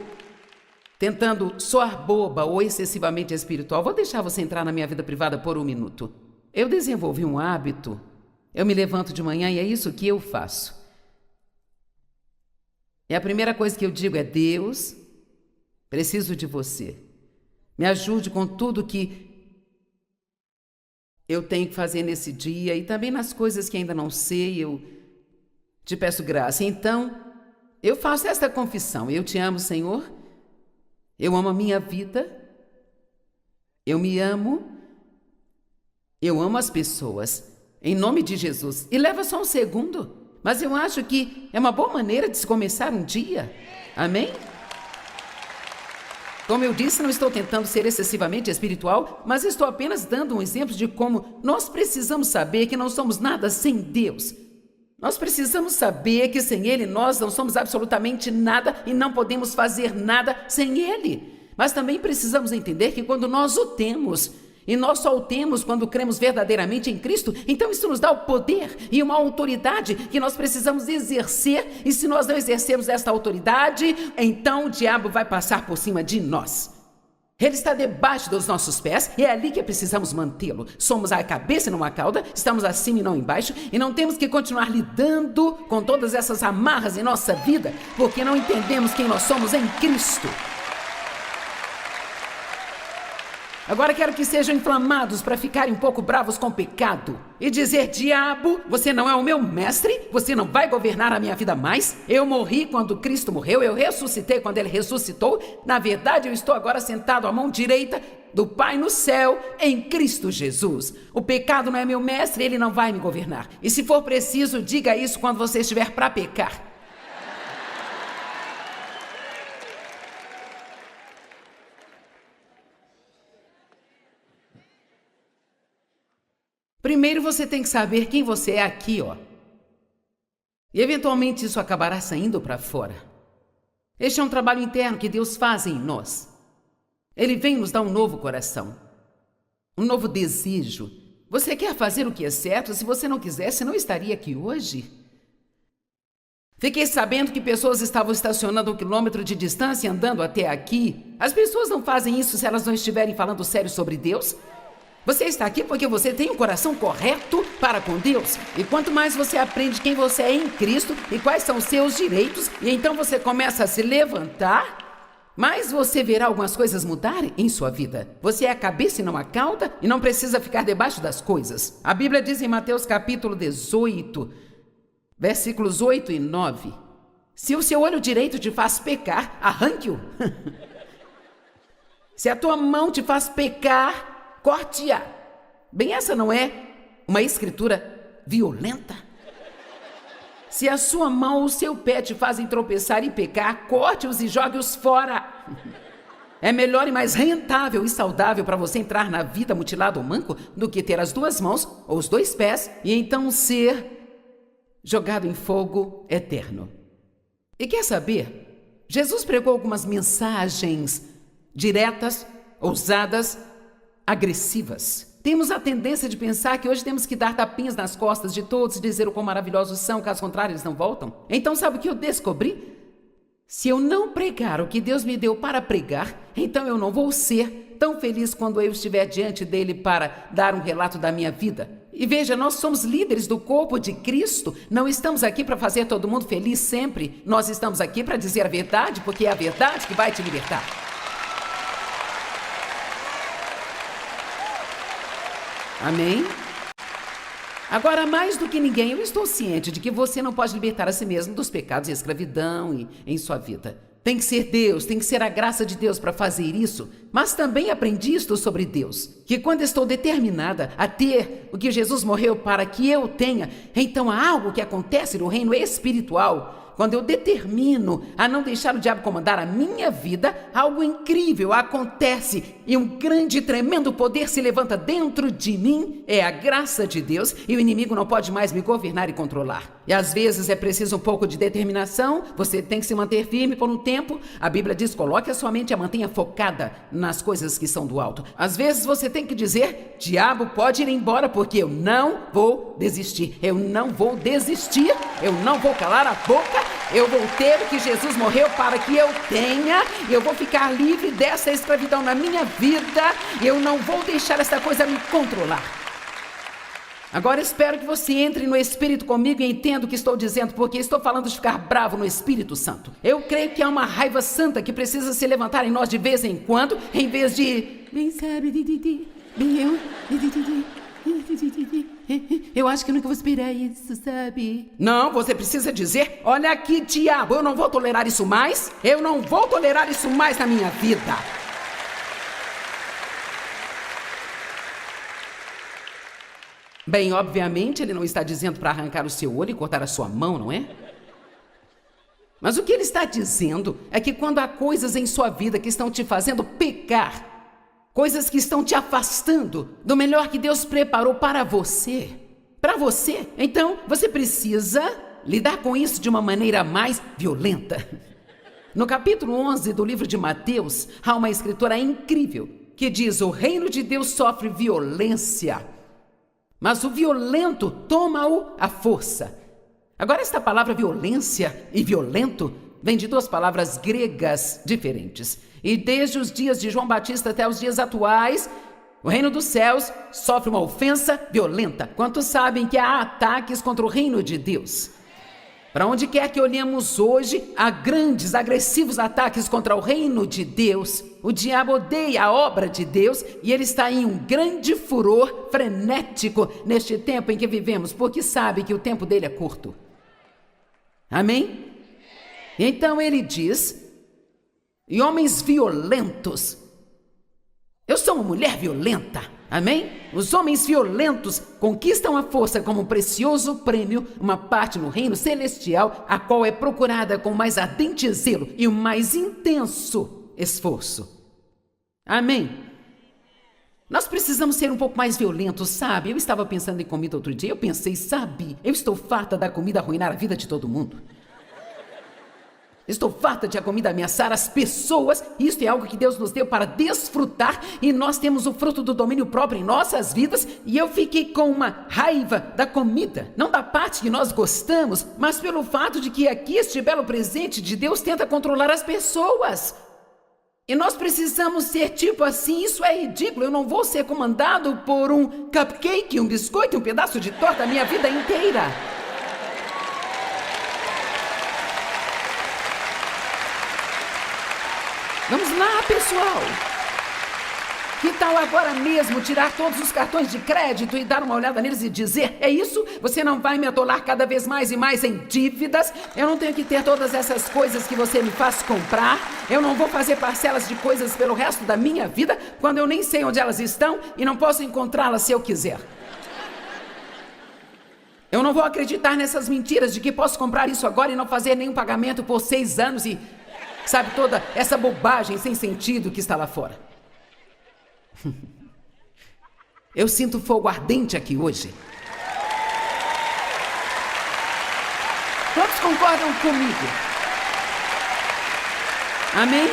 tentando soar boba ou excessivamente espiritual, vou deixar você entrar na minha vida privada por um minuto. Eu desenvolvi um hábito. Eu me levanto de manhã e é isso que eu faço. E a primeira coisa que eu digo é: Deus, preciso de você. Me ajude com tudo que eu tenho que fazer nesse dia e também nas coisas que ainda não sei, eu te peço graça. Então, eu faço esta confissão: eu te amo, Senhor. Eu amo a minha vida. Eu me amo. Eu amo as pessoas. Em nome de Jesus. E leva só um segundo. Mas eu acho que é uma boa maneira de se começar um dia. Amém? Como eu disse, não estou tentando ser excessivamente espiritual, mas estou apenas dando um exemplo de como nós precisamos saber que não somos nada sem Deus. Nós precisamos saber que sem Ele nós não somos absolutamente nada e não podemos fazer nada sem Ele. Mas também precisamos entender que quando nós o temos, e nós só o temos quando cremos verdadeiramente em Cristo, então isso nos dá o poder e uma autoridade que nós precisamos exercer, e se nós não exercermos esta autoridade, então o diabo vai passar por cima de nós. Ele está debaixo dos nossos pés e é ali que precisamos mantê-lo. Somos a cabeça e não a cauda, estamos acima e não embaixo, e não temos que continuar lidando com todas essas amarras em nossa vida, porque não entendemos quem nós somos em Cristo. Agora quero que sejam inflamados para ficarem um pouco bravos com o pecado e dizer: diabo, você não é o meu mestre, você não vai governar a minha vida mais. Eu morri quando Cristo morreu, eu ressuscitei quando Ele ressuscitou. Na verdade, eu estou agora sentado à mão direita do Pai no céu, em Cristo Jesus. O pecado não é meu mestre, ele não vai me governar. E se for preciso, diga isso quando você estiver para pecar. Primeiro você tem que saber quem você é aqui, ó. E eventualmente isso acabará saindo para fora. Este é um trabalho interno que Deus faz em nós. Ele vem nos dar um novo coração, um novo desejo. Você quer fazer o que é certo? Se você não quisesse, não estaria aqui hoje. Fiquei sabendo que pessoas estavam estacionando 1 quilômetro de distância e andando até aqui. As pessoas não fazem isso se elas não estiverem falando sério sobre Deus. Você está aqui porque você tem um coração correto para com Deus. E quanto mais você aprende quem você é em Cristo e quais são os seus direitos, e então você começa a se levantar, mais você verá algumas coisas mudarem em sua vida. Você é a cabeça e não a cauda, e não precisa ficar debaixo das coisas. A Bíblia diz em Mateus capítulo 18, versículos 8 e 9. Se o seu olho direito te faz pecar, arranque-o. Se a tua mão te faz pecar, corte-a. Bem, essa não é uma escritura violenta? Se a sua mão ou o seu pé te fazem tropeçar e pecar, corte-os e jogue-os fora. É melhor e mais rentável e saudável para você entrar na vida mutilado ou manco do que ter as duas mãos ou os dois pés e então ser jogado em fogo eterno. E quer saber? Jesus pregou algumas mensagens diretas, ousadas, agressivas. Temos a tendência de pensar que hoje temos que dar tapinhas nas costas de todos e dizer o quão maravilhosos são, caso contrário eles não voltam. Então sabe o que eu descobri? Se eu não pregar o que Deus me deu para pregar, então eu não vou ser tão feliz quando eu estiver diante dele para dar um relato da minha vida. E veja, nós somos líderes do corpo de Cristo, não estamos aqui para fazer todo mundo feliz sempre, nós estamos aqui para dizer a verdade, porque é a verdade que vai te libertar. Amém? Agora, mais do que ninguém, eu estou ciente de que você não pode libertar a si mesmo dos pecados e escravidão em sua vida. Tem que ser Deus, tem que ser a graça de Deus para fazer isso. Mas também aprendi isto sobre Deus, que quando estou determinada a ter o que Jesus morreu para que eu tenha, então há algo que acontece no reino espiritual. Quando eu determino a não deixar o diabo comandar a minha vida, algo incrível acontece. e um grande e tremendo poder se levanta dentro de mim. É a graça de Deus e o inimigo não pode mais me governar e controlar. E às vezes é preciso um pouco de determinação, você tem que se manter firme por um tempo. A Bíblia diz, coloque a sua mente e a mantenha focada nas coisas que são do alto. Às vezes você tem que dizer, diabo, pode ir embora porque eu não vou desistir. Eu não vou desistir, eu não vou calar a boca, eu vou ter o que Jesus morreu para que eu tenha, eu vou ficar livre dessa escravidão na minha vida, eu não vou deixar essa coisa me controlar. Agora espero que você entre no Espírito comigo e entenda o que estou dizendo, porque estou falando de ficar bravo no Espírito Santo. Eu creio que há uma raiva santa que precisa se levantar em nós de vez em quando, em vez de... Eu acho que eu nunca vou esperar isso, sabe? Não, você precisa dizer, olha aqui, diabo, eu não vou tolerar isso mais, eu não vou tolerar isso mais na minha vida. Bem, obviamente ele não está dizendo para arrancar o seu olho e cortar a sua mão, não é? Mas o que ele está dizendo é que quando há coisas em sua vida que estão te fazendo pecar, coisas que estão te afastando do melhor que Deus preparou para você, então você precisa lidar com isso de uma maneira mais violenta. No capítulo 11 do livro de Mateus, há uma escritora incrível que diz, o reino de Deus sofre violência, mas o violento toma-o à força. Agora, esta palavra violência e violento vem de duas palavras gregas diferentes. E desde os dias de João Batista até os dias atuais, o reino dos céus sofre uma ofensa violenta. Quantos sabem que há ataques contra o reino de Deus? Para onde quer que olhemos hoje, há grandes, agressivos ataques contra o reino de Deus. O diabo odeia a obra de Deus e ele está em um grande furor frenético neste tempo em que vivemos, porque sabe que o tempo dele é curto. Amém? Então ele diz, e homens violentos, eu sou uma mulher violenta, amém? Os homens violentos conquistam a força como um precioso prêmio, uma parte no reino celestial, a qual é procurada com mais ardente zelo e o mais intenso esforço. Amém? Nós precisamos ser um pouco mais violentos, sabe? Eu estava pensando em comida outro dia, eu pensei, sabe? Eu estou farta da comida arruinar a vida de todo mundo. Estou farta de a comida ameaçar as pessoas. Isto é algo que Deus nos deu para desfrutar e nós temos o fruto do domínio próprio em nossas vidas. E eu fiquei com uma raiva da comida, não da parte que nós gostamos, mas pelo fato de que aqui este belo presente de Deus tenta controlar as pessoas. E nós precisamos ser tipo assim, isso é ridículo. Eu não vou ser comandado por um cupcake, um biscoito, um pedaço de torta a minha vida inteira. Vamos lá, pessoal. Que tal agora mesmo tirar todos os cartões de crédito e dar uma olhada neles e dizer, é isso? Você não vai me atolar cada vez mais e mais em dívidas? Eu não tenho que ter todas essas coisas que você me faz comprar? Eu não vou fazer parcelas de coisas pelo resto da minha vida quando eu nem sei onde elas estão e não posso encontrá-las se eu quiser? Eu não vou acreditar nessas mentiras de que posso comprar isso agora e não fazer nenhum pagamento por 6 anos e... sabe, toda essa bobagem sem sentido que está lá fora. Eu sinto fogo ardente aqui hoje. Quantos concordam comigo? Amém?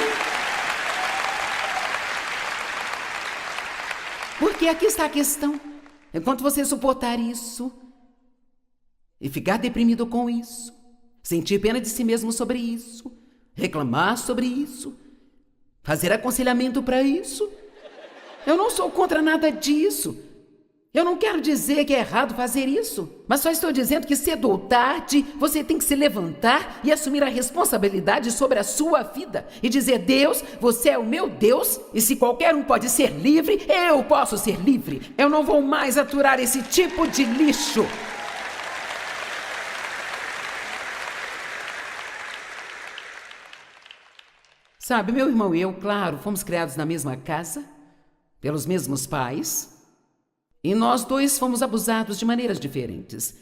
Porque aqui está a questão. Enquanto você suportar isso e ficar deprimido com isso, sentir pena de si mesmo sobre isso, reclamar sobre isso, fazer aconselhamento para isso. Eu não sou contra nada disso. Eu não quero dizer que é errado fazer isso, mas só estou dizendo que cedo ou tarde você tem que se levantar e assumir a responsabilidade sobre a sua vida e dizer, Deus, você é o meu Deus e se qualquer um pode ser livre, eu posso ser livre. Eu não vou mais aturar esse tipo de lixo. Sabe, meu irmão e eu, claro, fomos criados na mesma casa, pelos mesmos pais, e nós dois fomos abusados de maneiras diferentes.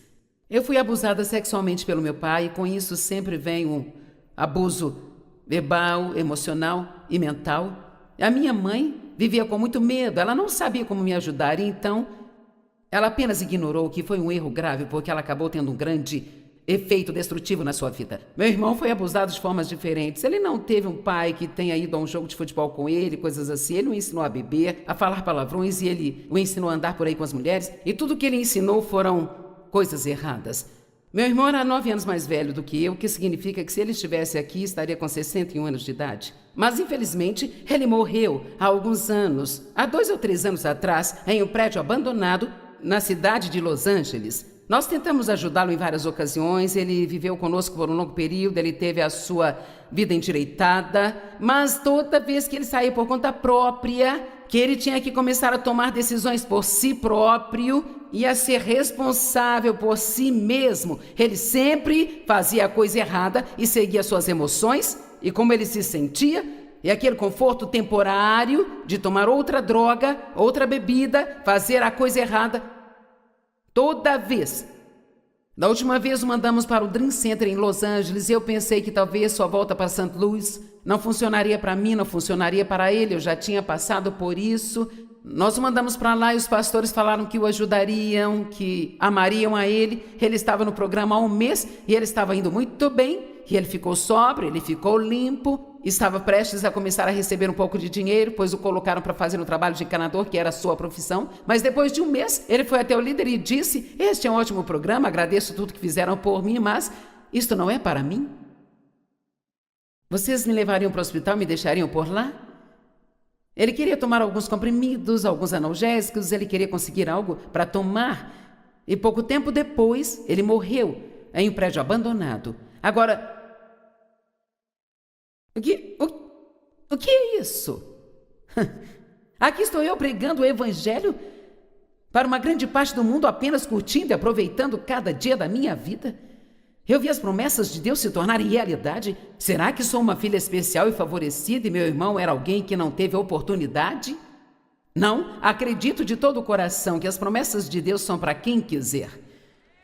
Eu fui abusada sexualmente pelo meu pai, e com isso sempre vem um abuso verbal, emocional e mental. A minha mãe vivia com muito medo, ela não sabia como me ajudar, e então ela apenas ignorou que foi um erro grave, porque ela acabou tendo um grande efeito destrutivo na sua vida. Meu irmão foi abusado de formas diferentes. Ele não teve um pai que tenha ido a um jogo de futebol com ele, coisas assim. Ele o ensinou a beber, a falar palavrões, e ele o ensinou a andar por aí com as mulheres. E tudo que ele ensinou foram coisas erradas. Meu irmão era 9 anos mais velho do que eu, o que significa que se ele estivesse aqui, estaria com 61 anos de idade. Mas, infelizmente, ele morreu há alguns anos, há 2 ou 3 anos atrás, em um prédio abandonado na cidade de Los Angeles. Nós tentamos ajudá-lo em várias ocasiões, ele viveu conosco por um longo período, ele teve a sua vida endireitada, mas toda vez que ele saía por conta própria, que ele tinha que começar a tomar decisões por si próprio e a ser responsável por si mesmo, ele sempre fazia a coisa errada e seguia suas emoções e como ele se sentia, e aquele conforto temporário de tomar outra droga, outra bebida, fazer a coisa errada. Toda vez. Da última vez o mandamos para o Dream Center em Los Angeles e eu pensei que talvez sua volta para St. Louis não funcionaria para mim, não funcionaria para ele. Eu já tinha passado por isso. Nós o mandamos para lá e os pastores falaram que o ajudariam, que amariam a ele. Ele estava no programa há um mês e ele estava indo muito bem. E ele ficou sóbrio, ele ficou limpo, estava prestes a começar a receber um pouco de dinheiro, pois o colocaram para fazer um trabalho de encanador, que era a sua profissão. Mas depois de um mês, ele foi até o líder e disse: "Este é um ótimo programa, agradeço tudo que fizeram por mim, mas isto não é para mim. Vocês me levariam para o hospital e me deixariam por lá?" Ele queria tomar alguns comprimidos, alguns analgésicos, ele queria conseguir algo para tomar. E pouco tempo depois, ele morreu em um prédio abandonado. Agora, o que é isso? Aqui estou eu pregando o evangelho para uma grande parte do mundo, apenas curtindo e aproveitando cada dia da minha vida. Eu vi as promessas de Deus se tornarem realidade. Será que sou uma filha especial e favorecida e meu irmão era alguém que não teve oportunidade? Não, acredito de todo o coração que as promessas de Deus são para quem quiser.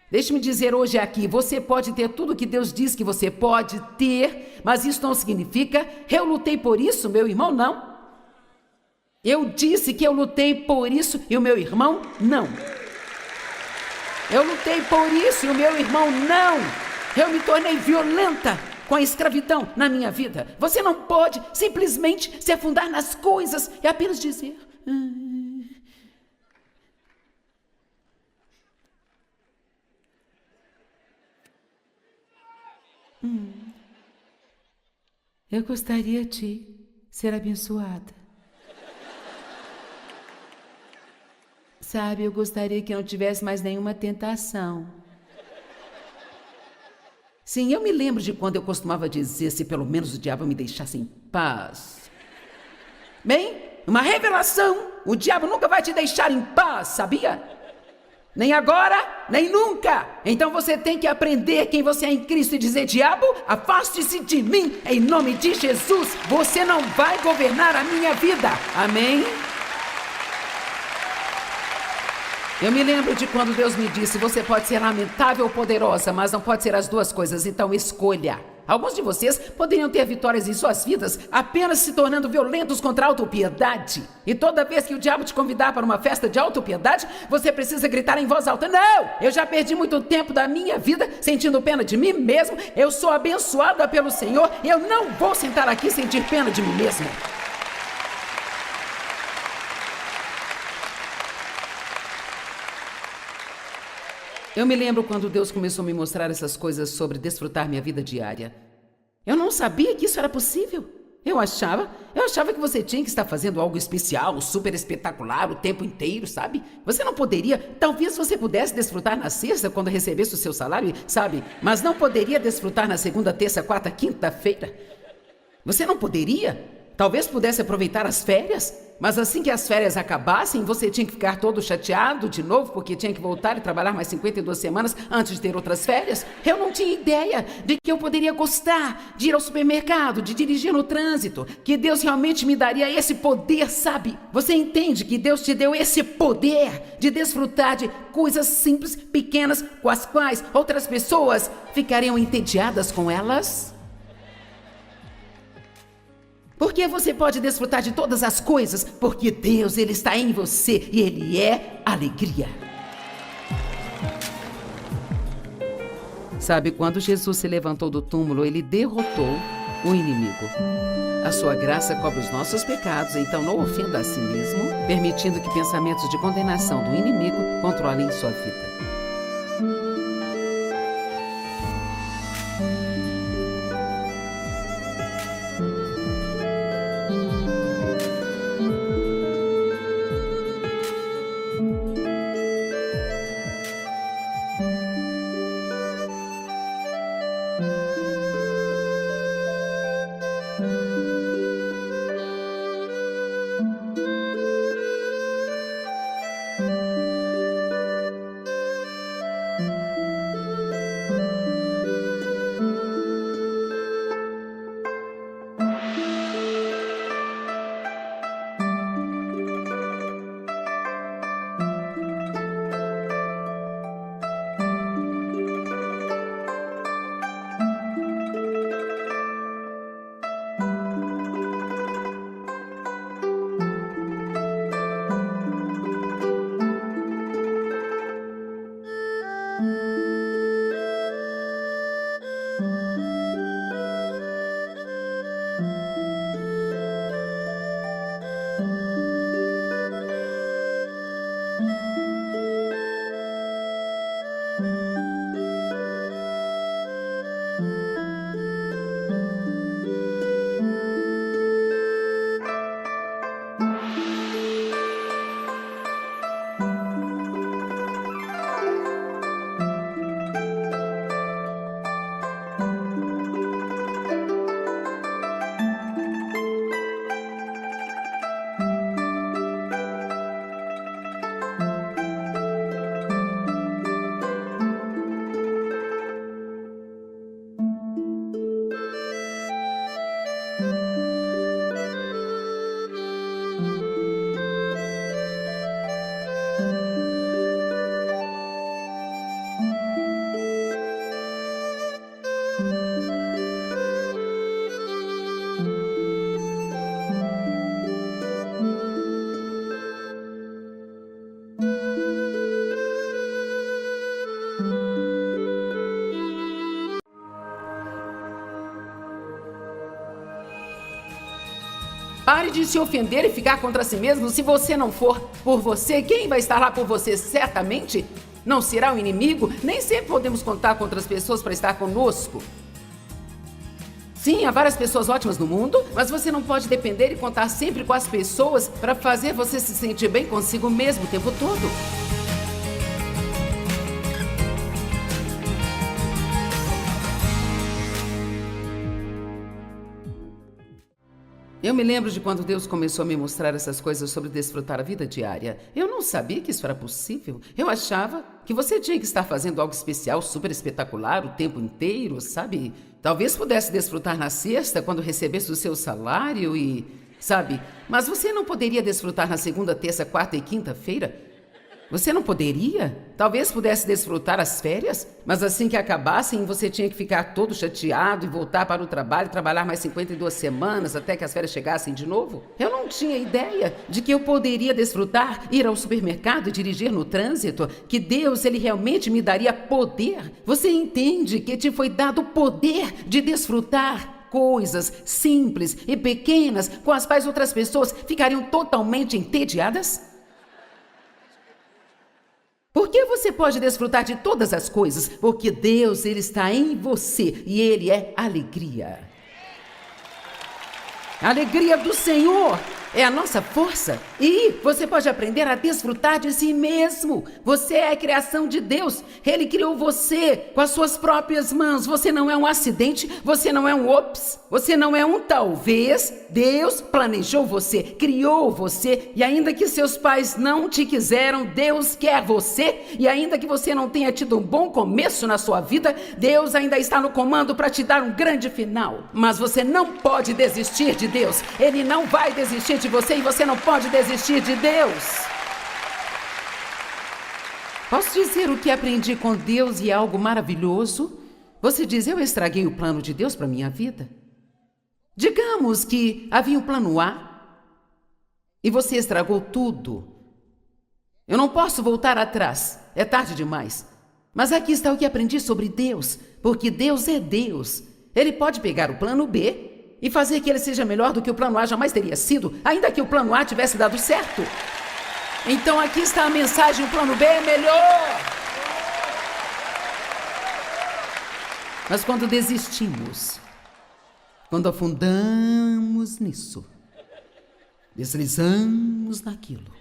Deixe-me dizer hoje aqui, você pode ter tudo o que Deus diz que você pode ter, mas isso não significa, eu lutei por isso, meu irmão, não. Eu disse que eu lutei por isso e o meu irmão, não. Eu lutei por isso e o meu irmão, não. Eu me tornei violenta com a escravidão na minha vida. Você não pode simplesmente se afundar nas coisas e apenas dizer... Eu gostaria de ser abençoada. Sabe, eu gostaria que não tivesse mais nenhuma tentação. Sim, eu me lembro de quando eu costumava dizer se pelo menos o diabo me deixasse em paz. Bem, uma revelação, o diabo nunca vai te deixar em paz, sabia? Nem agora, nem nunca. Então você tem que aprender quem você é em Cristo e dizer: diabo, afaste-se de mim, em nome de Jesus. Você não vai governar a minha vida. Amém? Eu me lembro de quando Deus me disse: você pode ser lamentável ou poderosa, mas não pode ser as duas coisas, então escolha. Alguns de vocês poderiam ter vitórias em suas vidas apenas se tornando violentos contra a autopiedade. E toda vez que o diabo te convidar para uma festa de autopiedade, você precisa gritar em voz alta: não! Eu já perdi muito tempo da minha vida sentindo pena de mim mesmo. Eu sou abençoada pelo Senhor. Eu não vou sentar aqui e sentir pena de mim mesmo. Eu me lembro quando Deus começou a me mostrar essas coisas sobre desfrutar minha vida diária. Eu não sabia que isso era possível. Eu achava que você tinha que estar fazendo algo especial, super espetacular o tempo inteiro, sabe? Você não poderia, talvez você pudesse desfrutar na sexta quando recebesse o seu salário, sabe? Mas não poderia desfrutar na segunda, terça, quarta, quinta-feira. Você não poderia? Talvez pudesse aproveitar as férias, mas assim que as férias acabassem, você tinha que ficar todo chateado de novo, porque tinha que voltar e trabalhar mais 52 semanas antes de ter outras férias. Eu não tinha ideia de que eu poderia gostar de ir ao supermercado, de dirigir no trânsito, que Deus realmente me daria esse poder, sabe? Você entende que Deus te deu esse poder de desfrutar de coisas simples, pequenas, com as quais outras pessoas ficariam entediadas com elas? Porque você pode desfrutar de todas as coisas, porque Deus, Ele está em você e Ele é alegria. Sabe, quando Jesus se levantou do túmulo, Ele derrotou o inimigo. A sua graça cobre os nossos pecados, então não ofenda a si mesmo, permitindo que pensamentos de condenação do inimigo controlem sua vida. Pare de se ofender e ficar contra si mesmo. Se você não for por você, quem vai estar lá por você? Certamente não será o inimigo. Nem sempre podemos contar com outras pessoas para estar conosco. Sim, há várias pessoas ótimas no mundo, mas você não pode depender e contar sempre com as pessoas para fazer você se sentir bem consigo mesmo o tempo todo. Eu me lembro de quando Deus começou a me mostrar essas coisas sobre desfrutar a vida diária. Eu não sabia que isso era possível. Eu achava que você tinha que estar fazendo algo especial, super espetacular o tempo inteiro, sabe? Talvez pudesse desfrutar na sexta, quando recebesse o seu salário e... sabe? Mas você não poderia desfrutar na segunda, terça, quarta e quinta-feira? Você não poderia? Talvez pudesse desfrutar as férias, mas assim que acabassem, você tinha que ficar todo chateado e voltar para o trabalho, trabalhar mais 52 semanas até que as férias chegassem de novo? Eu não tinha ideia de que eu poderia desfrutar, ir ao supermercado e dirigir no trânsito, que Deus, Ele realmente me daria poder. Você entende que te foi dado o poder de desfrutar coisas simples e pequenas com as quais outras pessoas ficariam totalmente entediadas? Porque você pode desfrutar de todas as coisas, porque Deus, Ele está em você e Ele é alegria. A alegria do Senhor é a nossa força. E você pode aprender a desfrutar de si mesmo. Você é a criação de Deus. Ele criou você com as suas próprias mãos. Você não é um acidente, você não é um ops, você não é um talvez. Deus planejou você, criou você. E ainda que seus pais não te quiseram, Deus quer você. E ainda que você não tenha tido um bom começo na sua vida, Deus ainda está no comando para te dar um grande final. Mas você não pode desistir de Deus. Ele não vai desistir de você e você não pode desistir de Deus. Posso dizer o que aprendi com Deus e é algo maravilhoso? Você diz, eu estraguei o plano de Deus para minha vida? Digamos que havia um plano A e você estragou tudo. Eu não posso voltar atrás, é tarde demais. Mas aqui está o que aprendi sobre Deus, porque Deus é Deus. Ele pode pegar o plano B e fazer que ele seja melhor do que o plano A jamais teria sido, ainda que o plano A tivesse dado certo. Então aqui está a mensagem, o plano B é melhor. Mas quando desistimos, quando afundamos nisso, deslizamos naquilo.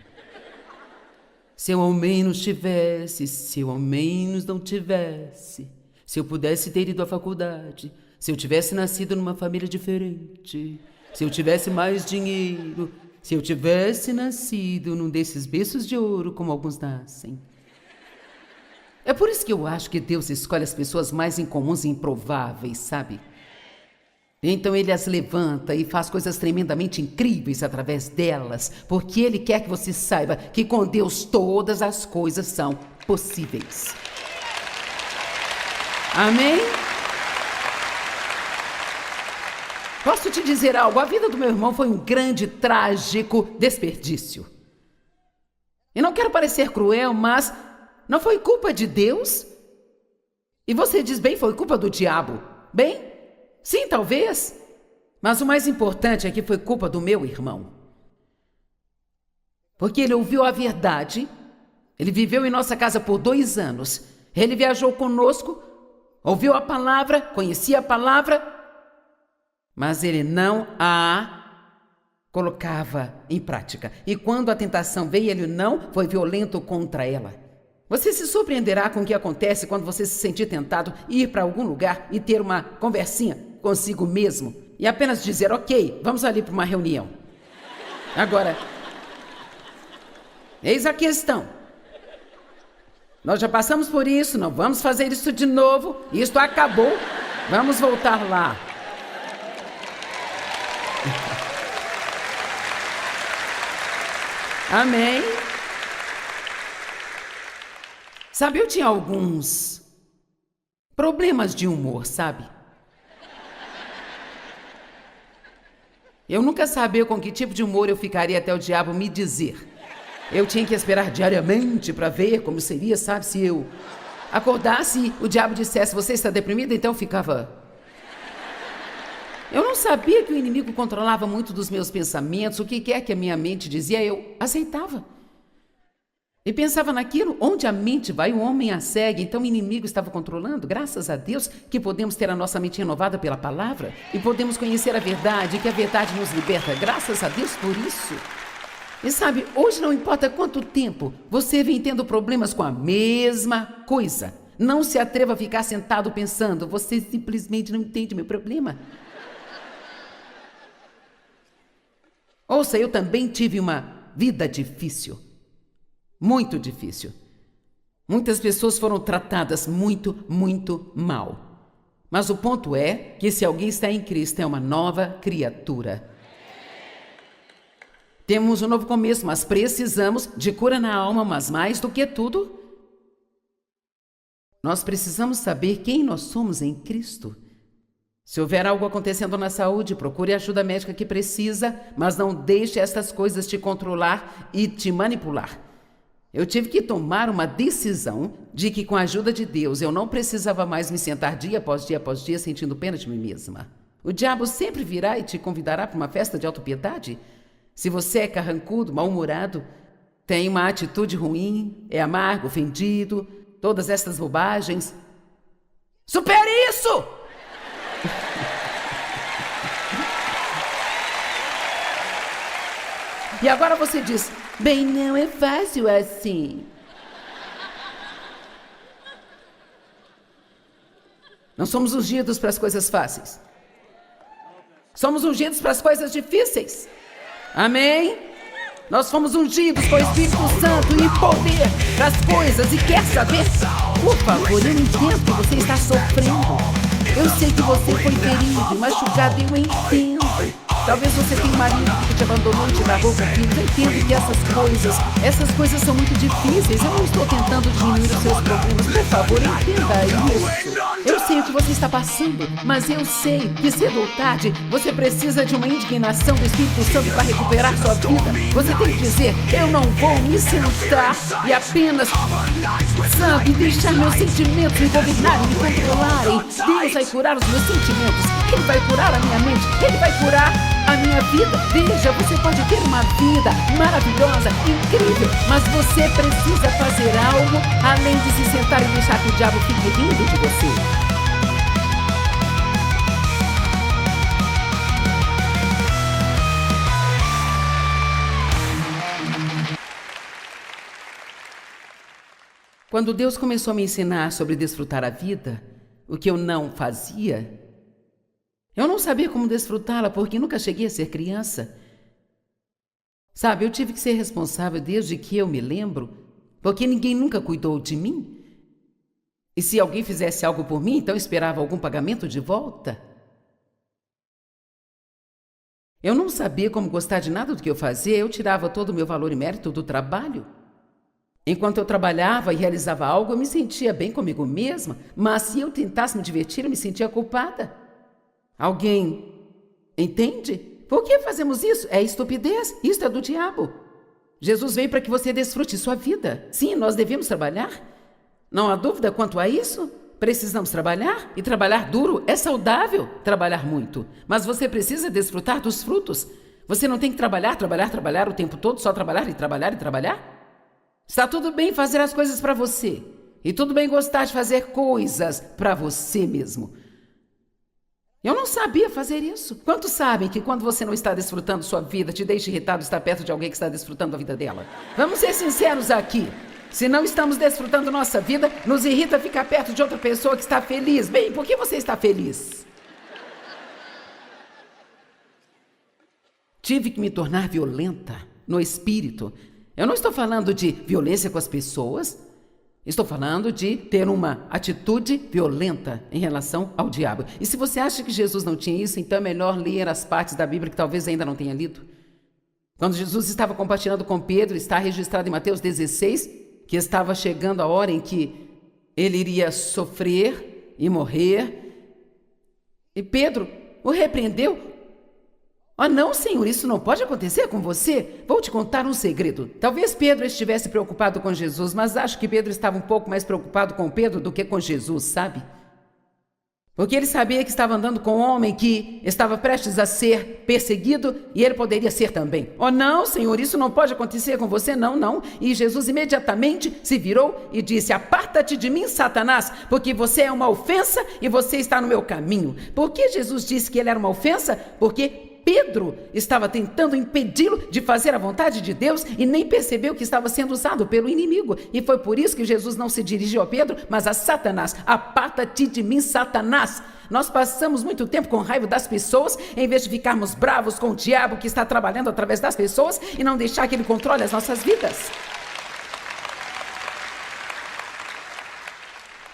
Se eu ao menos tivesse, se eu ao menos não tivesse, se eu pudesse ter ido à faculdade, se eu tivesse nascido numa família diferente, se eu tivesse mais dinheiro, se eu tivesse nascido num desses berços de ouro como alguns nascem. É por isso que eu acho que Deus escolhe as pessoas mais incomuns e improváveis, sabe? Então ele as levanta e faz coisas tremendamente incríveis através delas, porque ele quer que você saiba que com Deus todas as coisas são possíveis. Amém? Posso te dizer algo? A vida do meu irmão foi um grande, trágico desperdício. E não quero parecer cruel, mas não foi culpa de Deus? E você diz, bem, foi culpa do diabo. Bem, sim, talvez. Mas o mais importante é que foi culpa do meu irmão. Porque ele ouviu a verdade, ele viveu em nossa casa por 2 anos, ele viajou conosco, ouviu a palavra, conhecia a palavra, mas ele não a colocava em prática. E quando a tentação veio, ele não foi violento contra ela. Você se surpreenderá com o que acontece quando você se sentir tentado ir para algum lugar e ter uma conversinha consigo mesmo e apenas dizer, ok, vamos ali para uma reunião. Agora, eis a questão. Nós já passamos por isso, não vamos fazer isso de novo. Isto acabou, vamos voltar lá. Amém? Sabe, eu tinha alguns problemas de humor, sabe? Eu nunca sabia com que tipo de humor eu ficaria até o diabo me dizer. Eu tinha que esperar diariamente para ver como seria, sabe? Se eu acordasse e o diabo dissesse, você está deprimida? Então eu ficava... Eu não sabia que o inimigo controlava muito dos meus pensamentos, o que quer que a minha mente dizia, eu aceitava. E pensava naquilo, onde a mente vai, o homem a segue. Então o inimigo estava controlando. Graças a Deus que podemos ter a nossa mente renovada pela palavra e podemos conhecer a verdade, que a verdade nos liberta. Graças a Deus por isso. E sabe, hoje não importa quanto tempo você vem tendo problemas com a mesma coisa. Não se atreva a ficar sentado pensando, você simplesmente não entende meu problema. Ouça, eu também tive uma vida difícil. Muito difícil. Muitas pessoas foram tratadas muito, muito mal. Mas o ponto é que se alguém está em Cristo é uma nova criatura. Temos um novo começo, mas precisamos de cura na alma, mas mais do que tudo, nós precisamos saber quem nós somos em Cristo. Se houver algo acontecendo na saúde, procure a ajuda médica que precisa, mas não deixe essas coisas te controlar e te manipular. Eu tive que tomar uma decisão de que com a ajuda de Deus eu não precisava mais me sentar dia após dia sentindo pena de mim mesma. O diabo sempre virá e te convidará para uma festa de autopiedade. Se você é carrancudo, mal-humorado, tem uma atitude ruim, é amargo, ofendido, todas essas bobagens, supere isso! E agora você diz, bem, não é fácil assim. Não somos ungidos para as coisas fáceis. Somos ungidos para as coisas difíceis. Amém? Nós fomos ungidos com o Espírito Santo e poder para as coisas. E quer saber? Por favor, eu entendo que você está sofrendo. Eu sei que você foi ferido, machucado, eu entendo. Talvez você tenha um marido que te abandonou e te largou com filhos. Eu entendo que essas coisas são muito difíceis. Eu não estou tentando diminuir os seus problemas. Por favor, entenda isso. Eu sei o que você está passando, mas eu sei que cedo ou tarde você precisa de uma indignação do Espírito Santo para recuperar sua vida. Você tem que dizer: eu não vou me sentar e apenas, sabe, deixar meus sentimentos me governarem, me controlarem. Deus vai curar os meus sentimentos, Ele vai curar a minha mente, Ele vai curar a minha vida. Veja, você pode ter uma vida maravilhosa, incrível, mas você precisa fazer algo além de se sentar e deixar que o diabo fique rindo de você. Quando Deus começou a me ensinar sobre desfrutar a vida, o que eu não fazia, eu não sabia como desfrutá-la porque nunca cheguei a ser criança. Sabe, eu tive que ser responsável desde que eu me lembro, porque ninguém nunca cuidou de mim. E se alguém fizesse algo por mim, então esperava algum pagamento de volta. Eu não sabia como gostar de nada do que eu fazia, eu tirava todo o meu valor e mérito do trabalho. Enquanto eu trabalhava e realizava algo, eu me sentia bem comigo mesma, mas se eu tentasse me divertir, eu me sentia culpada. Alguém entende? Por que fazemos isso? É estupidez, isso é do diabo. Jesus veio para que você desfrute sua vida. Sim, nós devemos trabalhar. Não há dúvida quanto a isso. Precisamos trabalhar, e trabalhar duro é saudável, trabalhar muito. Mas você precisa desfrutar dos frutos. Você não tem que trabalhar o tempo todo, só trabalhar e trabalhar e trabalhar. Está tudo bem fazer as coisas para você. E tudo bem gostar de fazer coisas para você mesmo. Eu não sabia fazer isso. Quantos sabem que quando você não está desfrutando sua vida, te deixa irritado estar perto de alguém que está desfrutando a vida dela? Vamos ser sinceros aqui. Se não estamos desfrutando nossa vida, nos irrita ficar perto de outra pessoa que está feliz. Bem, por que você está feliz? Tive que me tornar violenta no espírito. Eu não estou falando de violência com as pessoas, estou falando de ter uma atitude violenta em relação ao diabo. E se você acha que Jesus não tinha isso, então é melhor ler as partes da Bíblia que talvez ainda não tenha lido. Quando Jesus estava compartilhando com Pedro, está registrado em Mateus 16, que estava chegando a hora em que ele iria sofrer e morrer. E Pedro o repreendeu. Oh, não, Senhor, isso não pode acontecer com você. Vou te contar um segredo. Talvez Pedro estivesse preocupado com Jesus, mas acho que Pedro estava um pouco mais preocupado com Pedro do que com Jesus, sabe? Porque ele sabia que estava andando com um homem que estava prestes a ser perseguido e ele poderia ser também. Oh, não, Senhor, isso não pode acontecer com você, não, não. E Jesus imediatamente se virou e disse: aparta-te de mim, Satanás, porque você é uma ofensa e você está no meu caminho. Por que Jesus disse que ele era uma ofensa? Porque Pedro estava tentando impedi-lo de fazer a vontade de Deus e nem percebeu que estava sendo usado pelo inimigo. E foi por isso que Jesus não se dirigiu a Pedro, mas a Satanás. Aparta-te de mim, Satanás. Nós passamos muito tempo com raiva das pessoas, em vez de ficarmos bravos com o diabo que está trabalhando através das pessoas e não deixar que ele controle as nossas vidas.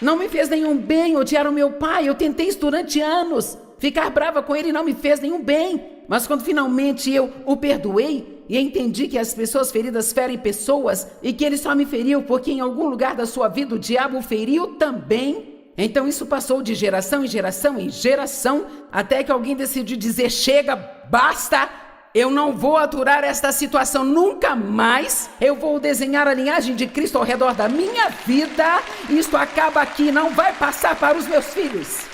Não me fez nenhum bem odiar o meu pai. Eu tentei isso durante anos. Ficar brava com ele não me fez nenhum bem. Mas quando finalmente eu o perdoei e entendi que as pessoas feridas ferem pessoas e que ele só me feriu porque em algum lugar da sua vida o diabo o feriu também, então isso passou de geração em geração em geração, até que alguém decidiu dizer: chega, basta, eu não vou aturar esta situação nunca mais. Eu vou desenhar a linhagem de Cristo ao redor da minha vida. Isto acaba aqui, não vai passar para os meus filhos.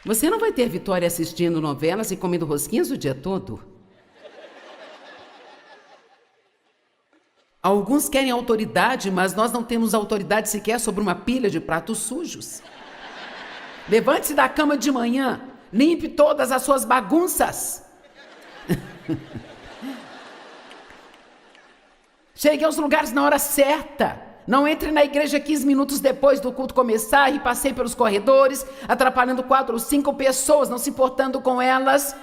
Você não vai ter vitória assistindo novelas e comendo rosquinhas o dia todo. Alguns querem autoridade, mas nós não temos autoridade sequer sobre uma pilha de pratos sujos. Levante-se da cama de manhã, limpe todas as suas bagunças. Chegue aos lugares na hora certa. Não entre na igreja 15 minutos depois do culto começar e passei pelos corredores, atrapalhando 4 ou 5 pessoas, não se importando com elas.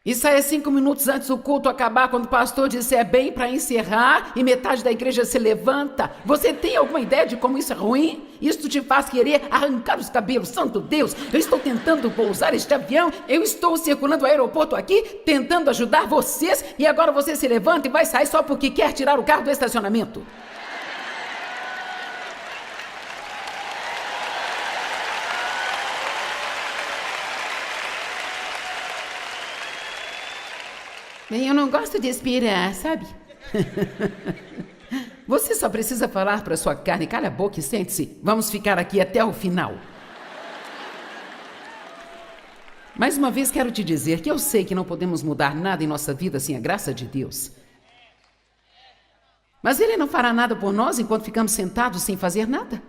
E saia 5 minutos antes do culto acabar, quando o pastor disser bem para encerrar e metade da igreja se levanta. Você tem alguma ideia de como isso é ruim? Isso te faz querer arrancar os cabelos. Santo Deus, eu estou tentando pousar este avião, eu estou circulando o aeroporto aqui, tentando ajudar vocês, e agora você se levanta e vai sair só porque quer tirar o carro do estacionamento. Bem, eu não gosto de esperar, sabe? Você só precisa falar para sua carne, cala a boca e sente-se. Vamos ficar aqui até o final. Mais uma vez quero te dizer que eu sei que não podemos mudar nada em nossa vida sem a graça de Deus. Mas Ele não fará nada por nós enquanto ficamos sentados sem fazer nada.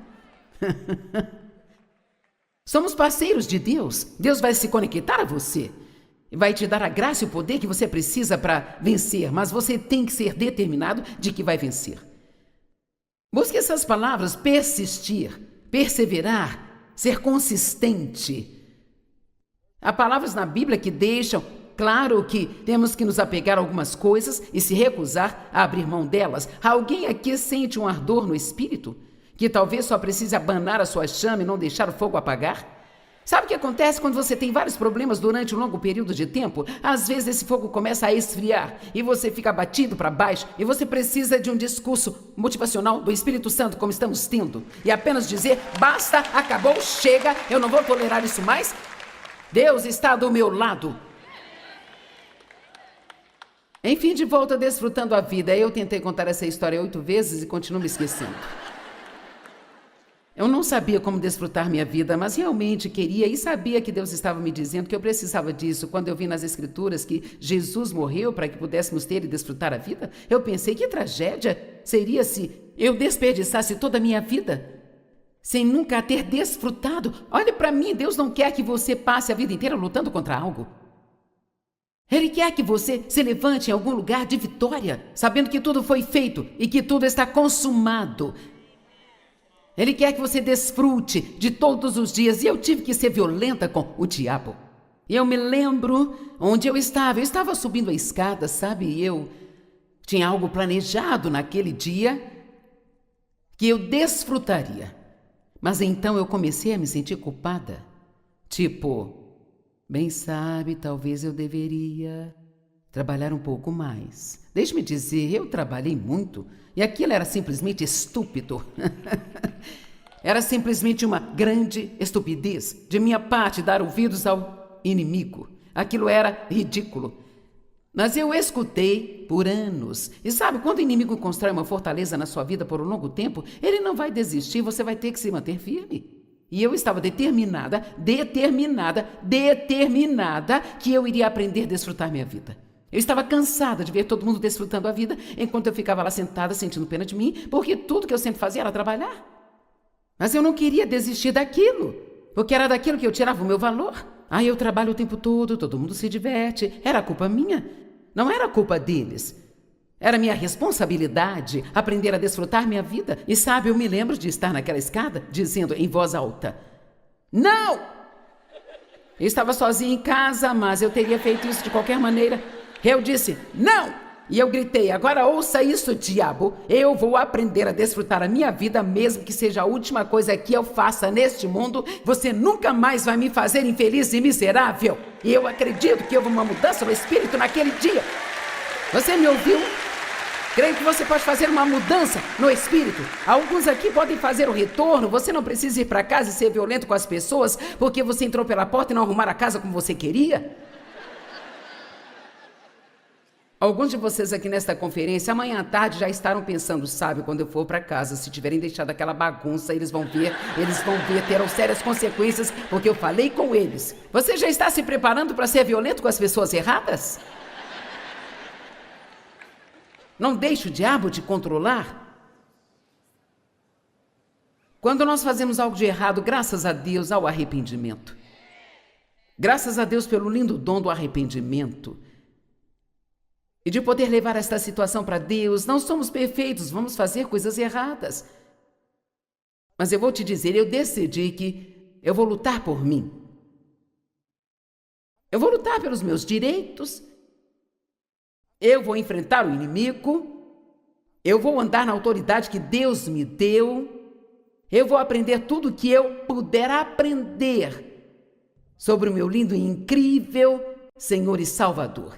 Somos parceiros de Deus. Deus vai se conectar a você. Vai te dar a graça e o poder que você precisa para vencer, mas você tem que ser determinado de que vai vencer. Busque essas palavras: persistir, perseverar, ser consistente. Há palavras na Bíblia que deixam claro que temos que nos apegar a algumas coisas e se recusar a abrir mão delas. Alguém aqui sente um ardor no espírito? Que talvez só precise abanar a sua chama e não deixar o fogo apagar? Sabe o que acontece quando você tem vários problemas durante um longo período de tempo? Às vezes esse fogo começa a esfriar e você fica abatido para baixo e você precisa de um discurso motivacional do Espírito Santo como estamos tendo. E apenas dizer: basta, acabou, chega, eu não vou tolerar isso mais. Deus está do meu lado. Enfim, de volta desfrutando a vida. Eu tentei contar essa história 8 vezes e continuo me esquecendo. Eu não sabia como desfrutar minha vida, mas realmente queria e sabia que Deus estava me dizendo que eu precisava disso. Quando eu vi nas Escrituras que Jesus morreu para que pudéssemos ter e desfrutar a vida, eu pensei: que tragédia seria se eu desperdiçasse toda a minha vida sem nunca ter desfrutado. Olhe para mim, Deus não quer que você passe a vida inteira lutando contra algo. Ele quer que você se levante em algum lugar de vitória, sabendo que tudo foi feito e que tudo está consumado. Ele quer que você desfrute de todos os dias. E eu tive que ser violenta com o diabo. E eu me lembro onde eu estava subindo a escada, sabe? E eu tinha algo planejado naquele dia que eu desfrutaria. Mas então eu comecei a me sentir culpada. Tipo, bem sabe, talvez eu deveria trabalhar um pouco mais. Deixe-me dizer, eu trabalhei muito e aquilo era simplesmente estúpido. Era simplesmente uma grande estupidez de minha parte dar ouvidos ao inimigo. Aquilo era ridículo. Mas eu escutei por anos. E sabe, quando o inimigo constrói uma fortaleza na sua vida por um longo tempo, ele não vai desistir, você vai ter que se manter firme. E eu estava determinada que eu iria aprender a desfrutar minha vida. Eu estava cansada de ver todo mundo desfrutando a vida, enquanto eu ficava lá sentada sentindo pena de mim, porque tudo que eu sempre fazia era trabalhar. Mas eu não queria desistir daquilo, porque era daquilo que eu tirava o meu valor. Eu trabalho o tempo todo mundo se diverte. Era culpa minha, não era culpa deles. Era minha responsabilidade aprender a desfrutar minha vida. E sabe, eu me lembro de estar naquela escada, dizendo em voz alta: não! Eu estava sozinha em casa, mas eu teria feito isso de qualquer maneira. Eu disse: não! E eu gritei: agora ouça isso, diabo. Eu vou aprender a desfrutar a minha vida, mesmo que seja a última coisa que eu faça neste mundo. Você nunca mais vai me fazer infeliz e miserável. E eu acredito que houve uma mudança no espírito naquele dia. Você me ouviu? Creio que você pode fazer uma mudança no espírito. Alguns aqui podem fazer o retorno. Você não precisa ir para casa e ser violento com as pessoas porque você entrou pela porta e não arrumar a casa como você queria. Alguns de vocês aqui nesta conferência, amanhã à tarde já estarão pensando: sabe, quando eu for para casa, se tiverem deixado aquela bagunça, eles vão ver, terão sérias consequências, porque eu falei com eles. Você já está se preparando para ser violento com as pessoas erradas? Não deixe o diabo te controlar. Quando nós fazemos algo de errado, graças a Deus ao arrependimento. Graças a Deus pelo lindo dom do arrependimento. E de poder levar esta situação para Deus. Não somos perfeitos, vamos fazer coisas erradas. Mas eu vou te dizer, eu decidi que eu vou lutar por mim. Eu vou lutar pelos meus direitos. Eu vou enfrentar o inimigo. Eu vou andar na autoridade que Deus me deu. Eu vou aprender tudo que eu puder aprender sobre o meu lindo e incrível Senhor e Salvador.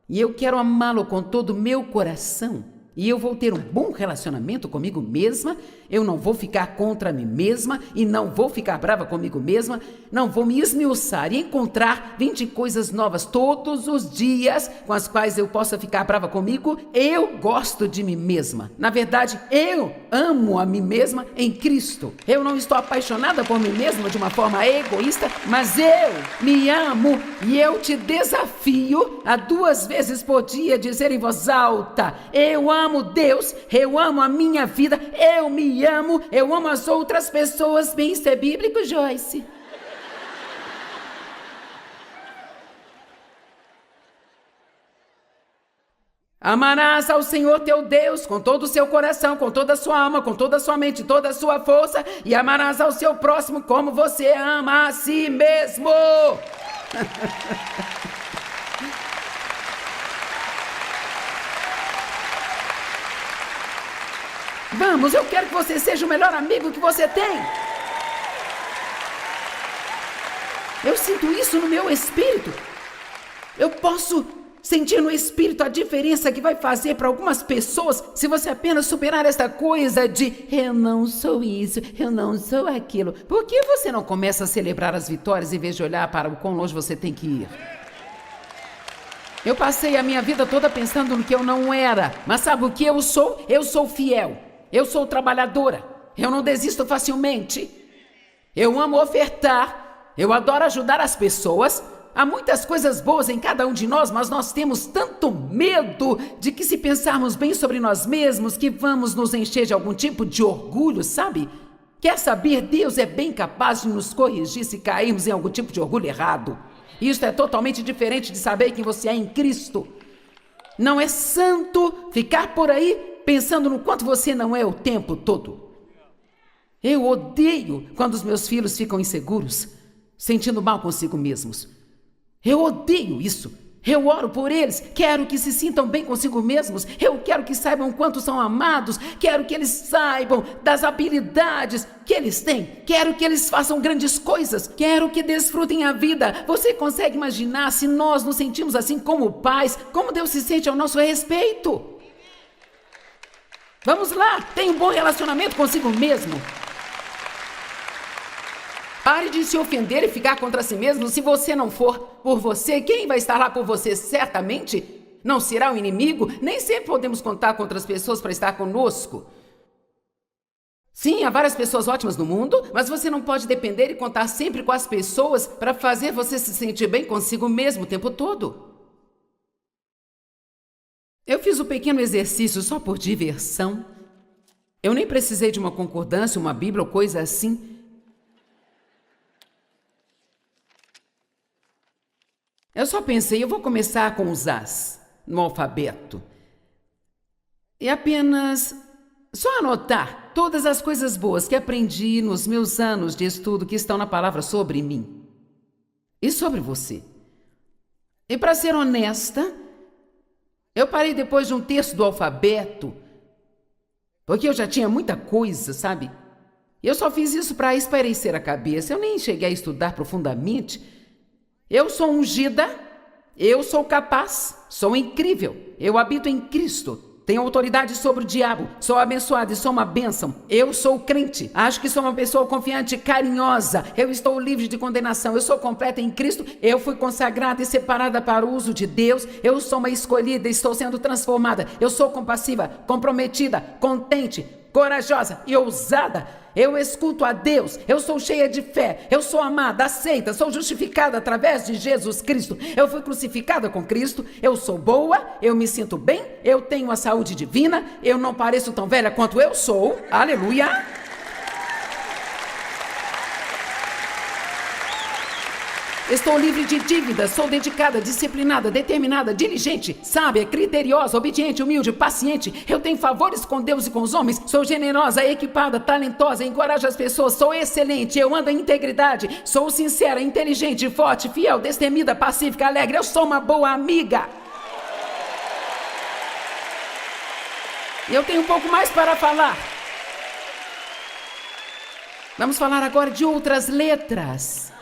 E eu quero amá-lo com todo o meu coração. E eu vou ter um bom relacionamento comigo mesma. Eu não vou ficar contra mim mesma e não vou ficar brava comigo mesma. Não vou me esmiuçar e encontrar 20 coisas novas todos os dias com as quais eu possa ficar brava comigo. Eu gosto de mim mesma. Na verdade, eu amo a mim mesma em Cristo. Eu não estou apaixonada por mim mesma de uma forma egoísta, mas eu me amo e eu te desafio a 2 vezes por dia dizer em voz alta: eu amo Deus, eu amo a minha vida, eu me amo, eu amo as outras pessoas. Bem, isso é bíblico, Joyce? Amarás ao Senhor teu Deus com todo o seu coração, com toda a sua alma, com toda a sua mente, toda a sua força, e amarás ao seu próximo como você ama a si mesmo. Vamos, eu quero que você seja o melhor amigo que você tem. Eu sinto isso no meu espírito. Eu posso sentir no espírito a diferença que vai fazer para algumas pessoas se você apenas superar esta coisa de eu não sou isso, eu não sou aquilo. Por que você não começa a celebrar as vitórias em vez de olhar para o quão longe você tem que ir? Eu passei a minha vida toda pensando no que eu não era, mas sabe o que eu sou? Eu sou fiel, eu sou trabalhadora, eu não desisto facilmente, eu amo ofertar, eu adoro ajudar as pessoas. Há muitas coisas boas em cada um de nós, mas nós temos tanto medo de que, se pensarmos bem sobre nós mesmos, que vamos nos encher de algum tipo de orgulho, sabe? Quer saber? Deus é bem capaz de nos corrigir se cairmos em algum tipo de orgulho errado. Isso é totalmente diferente de saber quem você é em Cristo. Não é santo ficar por aí pensando no quanto você não é o tempo todo. Eu odeio quando os meus filhos ficam inseguros, sentindo mal consigo mesmos. Eu odeio isso. Eu oro por eles. Quero que se sintam bem consigo mesmos. Eu quero que saibam quanto são amados. Quero que eles saibam das habilidades que eles têm. Quero que eles façam grandes coisas. Quero que desfrutem a vida. Você consegue imaginar se nós nos sentimos assim como pais? Como Deus se sente ao nosso respeito? Vamos lá. Tenha um bom relacionamento consigo mesmo. Pare de se ofender e ficar contra si mesmo. Se você não for por você, quem vai estar lá por você? Certamente não será o inimigo. Nem sempre podemos contar com outras pessoas para estar conosco. Sim, há várias pessoas ótimas no mundo, mas você não pode depender e contar sempre com as pessoas para fazer você se sentir bem consigo mesmo o tempo todo. Eu fiz um pequeno exercício só por diversão. Eu nem precisei de uma concordância, uma Bíblia ou coisa assim. Eu só pensei, eu vou começar com os As no alfabeto. E apenas só anotar todas as coisas boas que aprendi nos meus anos de estudo que estão na palavra sobre mim e sobre você. E para ser honesta, eu parei depois de 1/3 do alfabeto, porque eu já tinha muita coisa, sabe? Eu só fiz isso para espairecer a cabeça, eu nem cheguei a estudar profundamente. Eu sou ungida, eu sou capaz, sou incrível, eu habito em Cristo, tenho autoridade sobre o diabo, sou abençoada e sou uma bênção, eu sou crente, acho que sou uma pessoa confiante e carinhosa, eu estou livre de condenação, eu sou completa em Cristo, eu fui consagrada e separada para o uso de Deus, eu sou uma escolhida, estou sendo transformada, eu sou compassiva, comprometida, contente, corajosa e ousada. Eu escuto a Deus, eu sou cheia de fé, eu sou amada, aceita, sou justificada através de Jesus Cristo. Eu fui crucificada com Cristo, eu sou boa, eu me sinto bem, eu tenho a saúde divina, eu não pareço tão velha quanto eu sou. Aleluia! Estou livre de dívidas, sou dedicada, disciplinada, determinada, diligente, sábia, criteriosa, obediente, humilde, paciente. Eu tenho favores com Deus e com os homens. Sou generosa, equipada, talentosa, encorajo as pessoas. Sou excelente, eu ando em integridade. Sou sincera, inteligente, forte, fiel, destemida, pacífica, alegre. Eu sou uma boa amiga. E eu tenho um pouco mais para falar. Vamos falar agora de outras letras.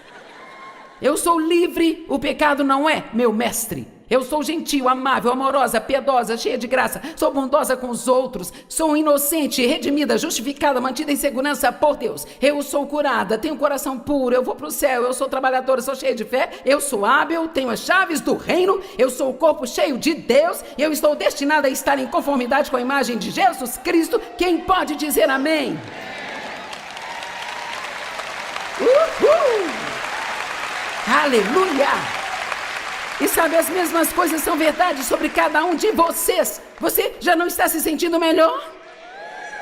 Eu sou livre, o pecado não é meu mestre. Eu sou gentil, amável, amorosa, piedosa, cheia de graça. Sou bondosa com os outros. Sou inocente, redimida, justificada, mantida em segurança por Deus. Eu sou curada, tenho um coração puro, eu vou para o céu. Eu sou trabalhadora, sou cheia de fé. Eu sou hábil, tenho as chaves do reino. Eu sou o corpo cheio de Deus. E eu estou destinada a estar em conformidade com a imagem de Jesus Cristo. Quem pode dizer amém? Uhul! Aleluia! E sabe, as mesmas coisas são verdade sobre cada um de vocês. Você já não está se sentindo melhor?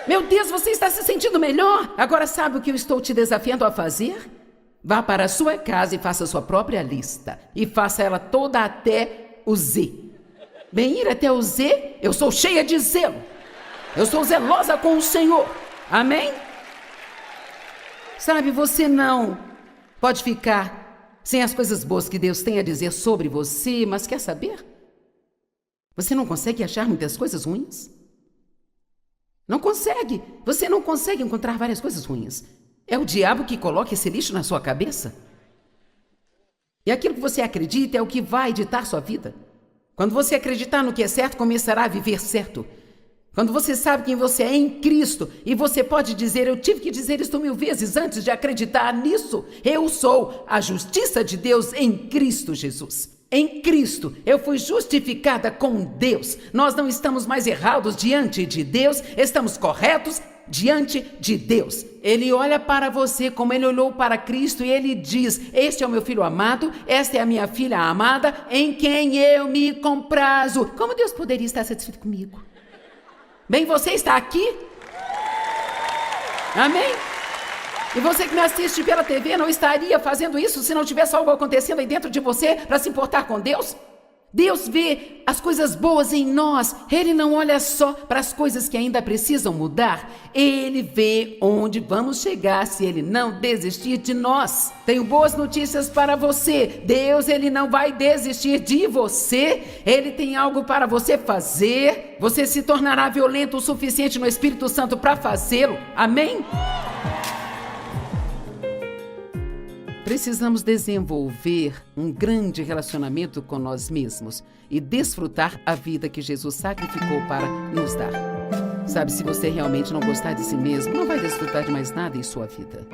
Meu Deus, você está se sentindo melhor? Agora sabe o que eu estou te desafiando a fazer? Vá para a sua casa e faça a sua própria lista. E faça ela toda até o Z. Bem, ir até o Z, eu sou cheia de zelo. Eu sou zelosa com o Senhor. Amém? Sabe, você não pode ficar sem as coisas boas que Deus tem a dizer sobre você, mas quer saber? Você não consegue achar muitas coisas ruins? Não consegue. Você não consegue encontrar várias coisas ruins. É o diabo que coloca esse lixo na sua cabeça. E aquilo que você acredita é o que vai ditar sua vida. Quando você acreditar no que é certo, começará a viver certo. Quando você sabe quem você é em Cristo, e você pode dizer, eu tive que dizer isto 1000 vezes antes de acreditar nisso. Eu sou a justiça de Deus em Cristo Jesus. Em Cristo, eu fui justificada com Deus. Nós não estamos mais errados diante de Deus, estamos corretos diante de Deus. Ele olha para você como ele olhou para Cristo e ele diz, este é o meu filho amado, esta é a minha filha amada, em quem eu me comprazo. Como Deus poderia estar satisfeito comigo? Bem, você está aqui? Amém? E você que me assiste pela TV não estaria fazendo isso se não tivesse algo acontecendo aí dentro de você para se importar com Deus? Deus vê as coisas boas em nós. Ele não olha só para as coisas que ainda precisam mudar. Ele vê onde vamos chegar se Ele não desistir de nós. Tenho boas notícias para você. Deus, Ele não vai desistir de você. Ele tem algo para você fazer. Você se tornará violento o suficiente no Espírito Santo para fazê-lo. Amém? Precisamos desenvolver um grande relacionamento com nós mesmos e desfrutar a vida que Jesus sacrificou para nos dar. Sabe, se você realmente não gostar de si mesmo, não vai desfrutar de mais nada em sua vida.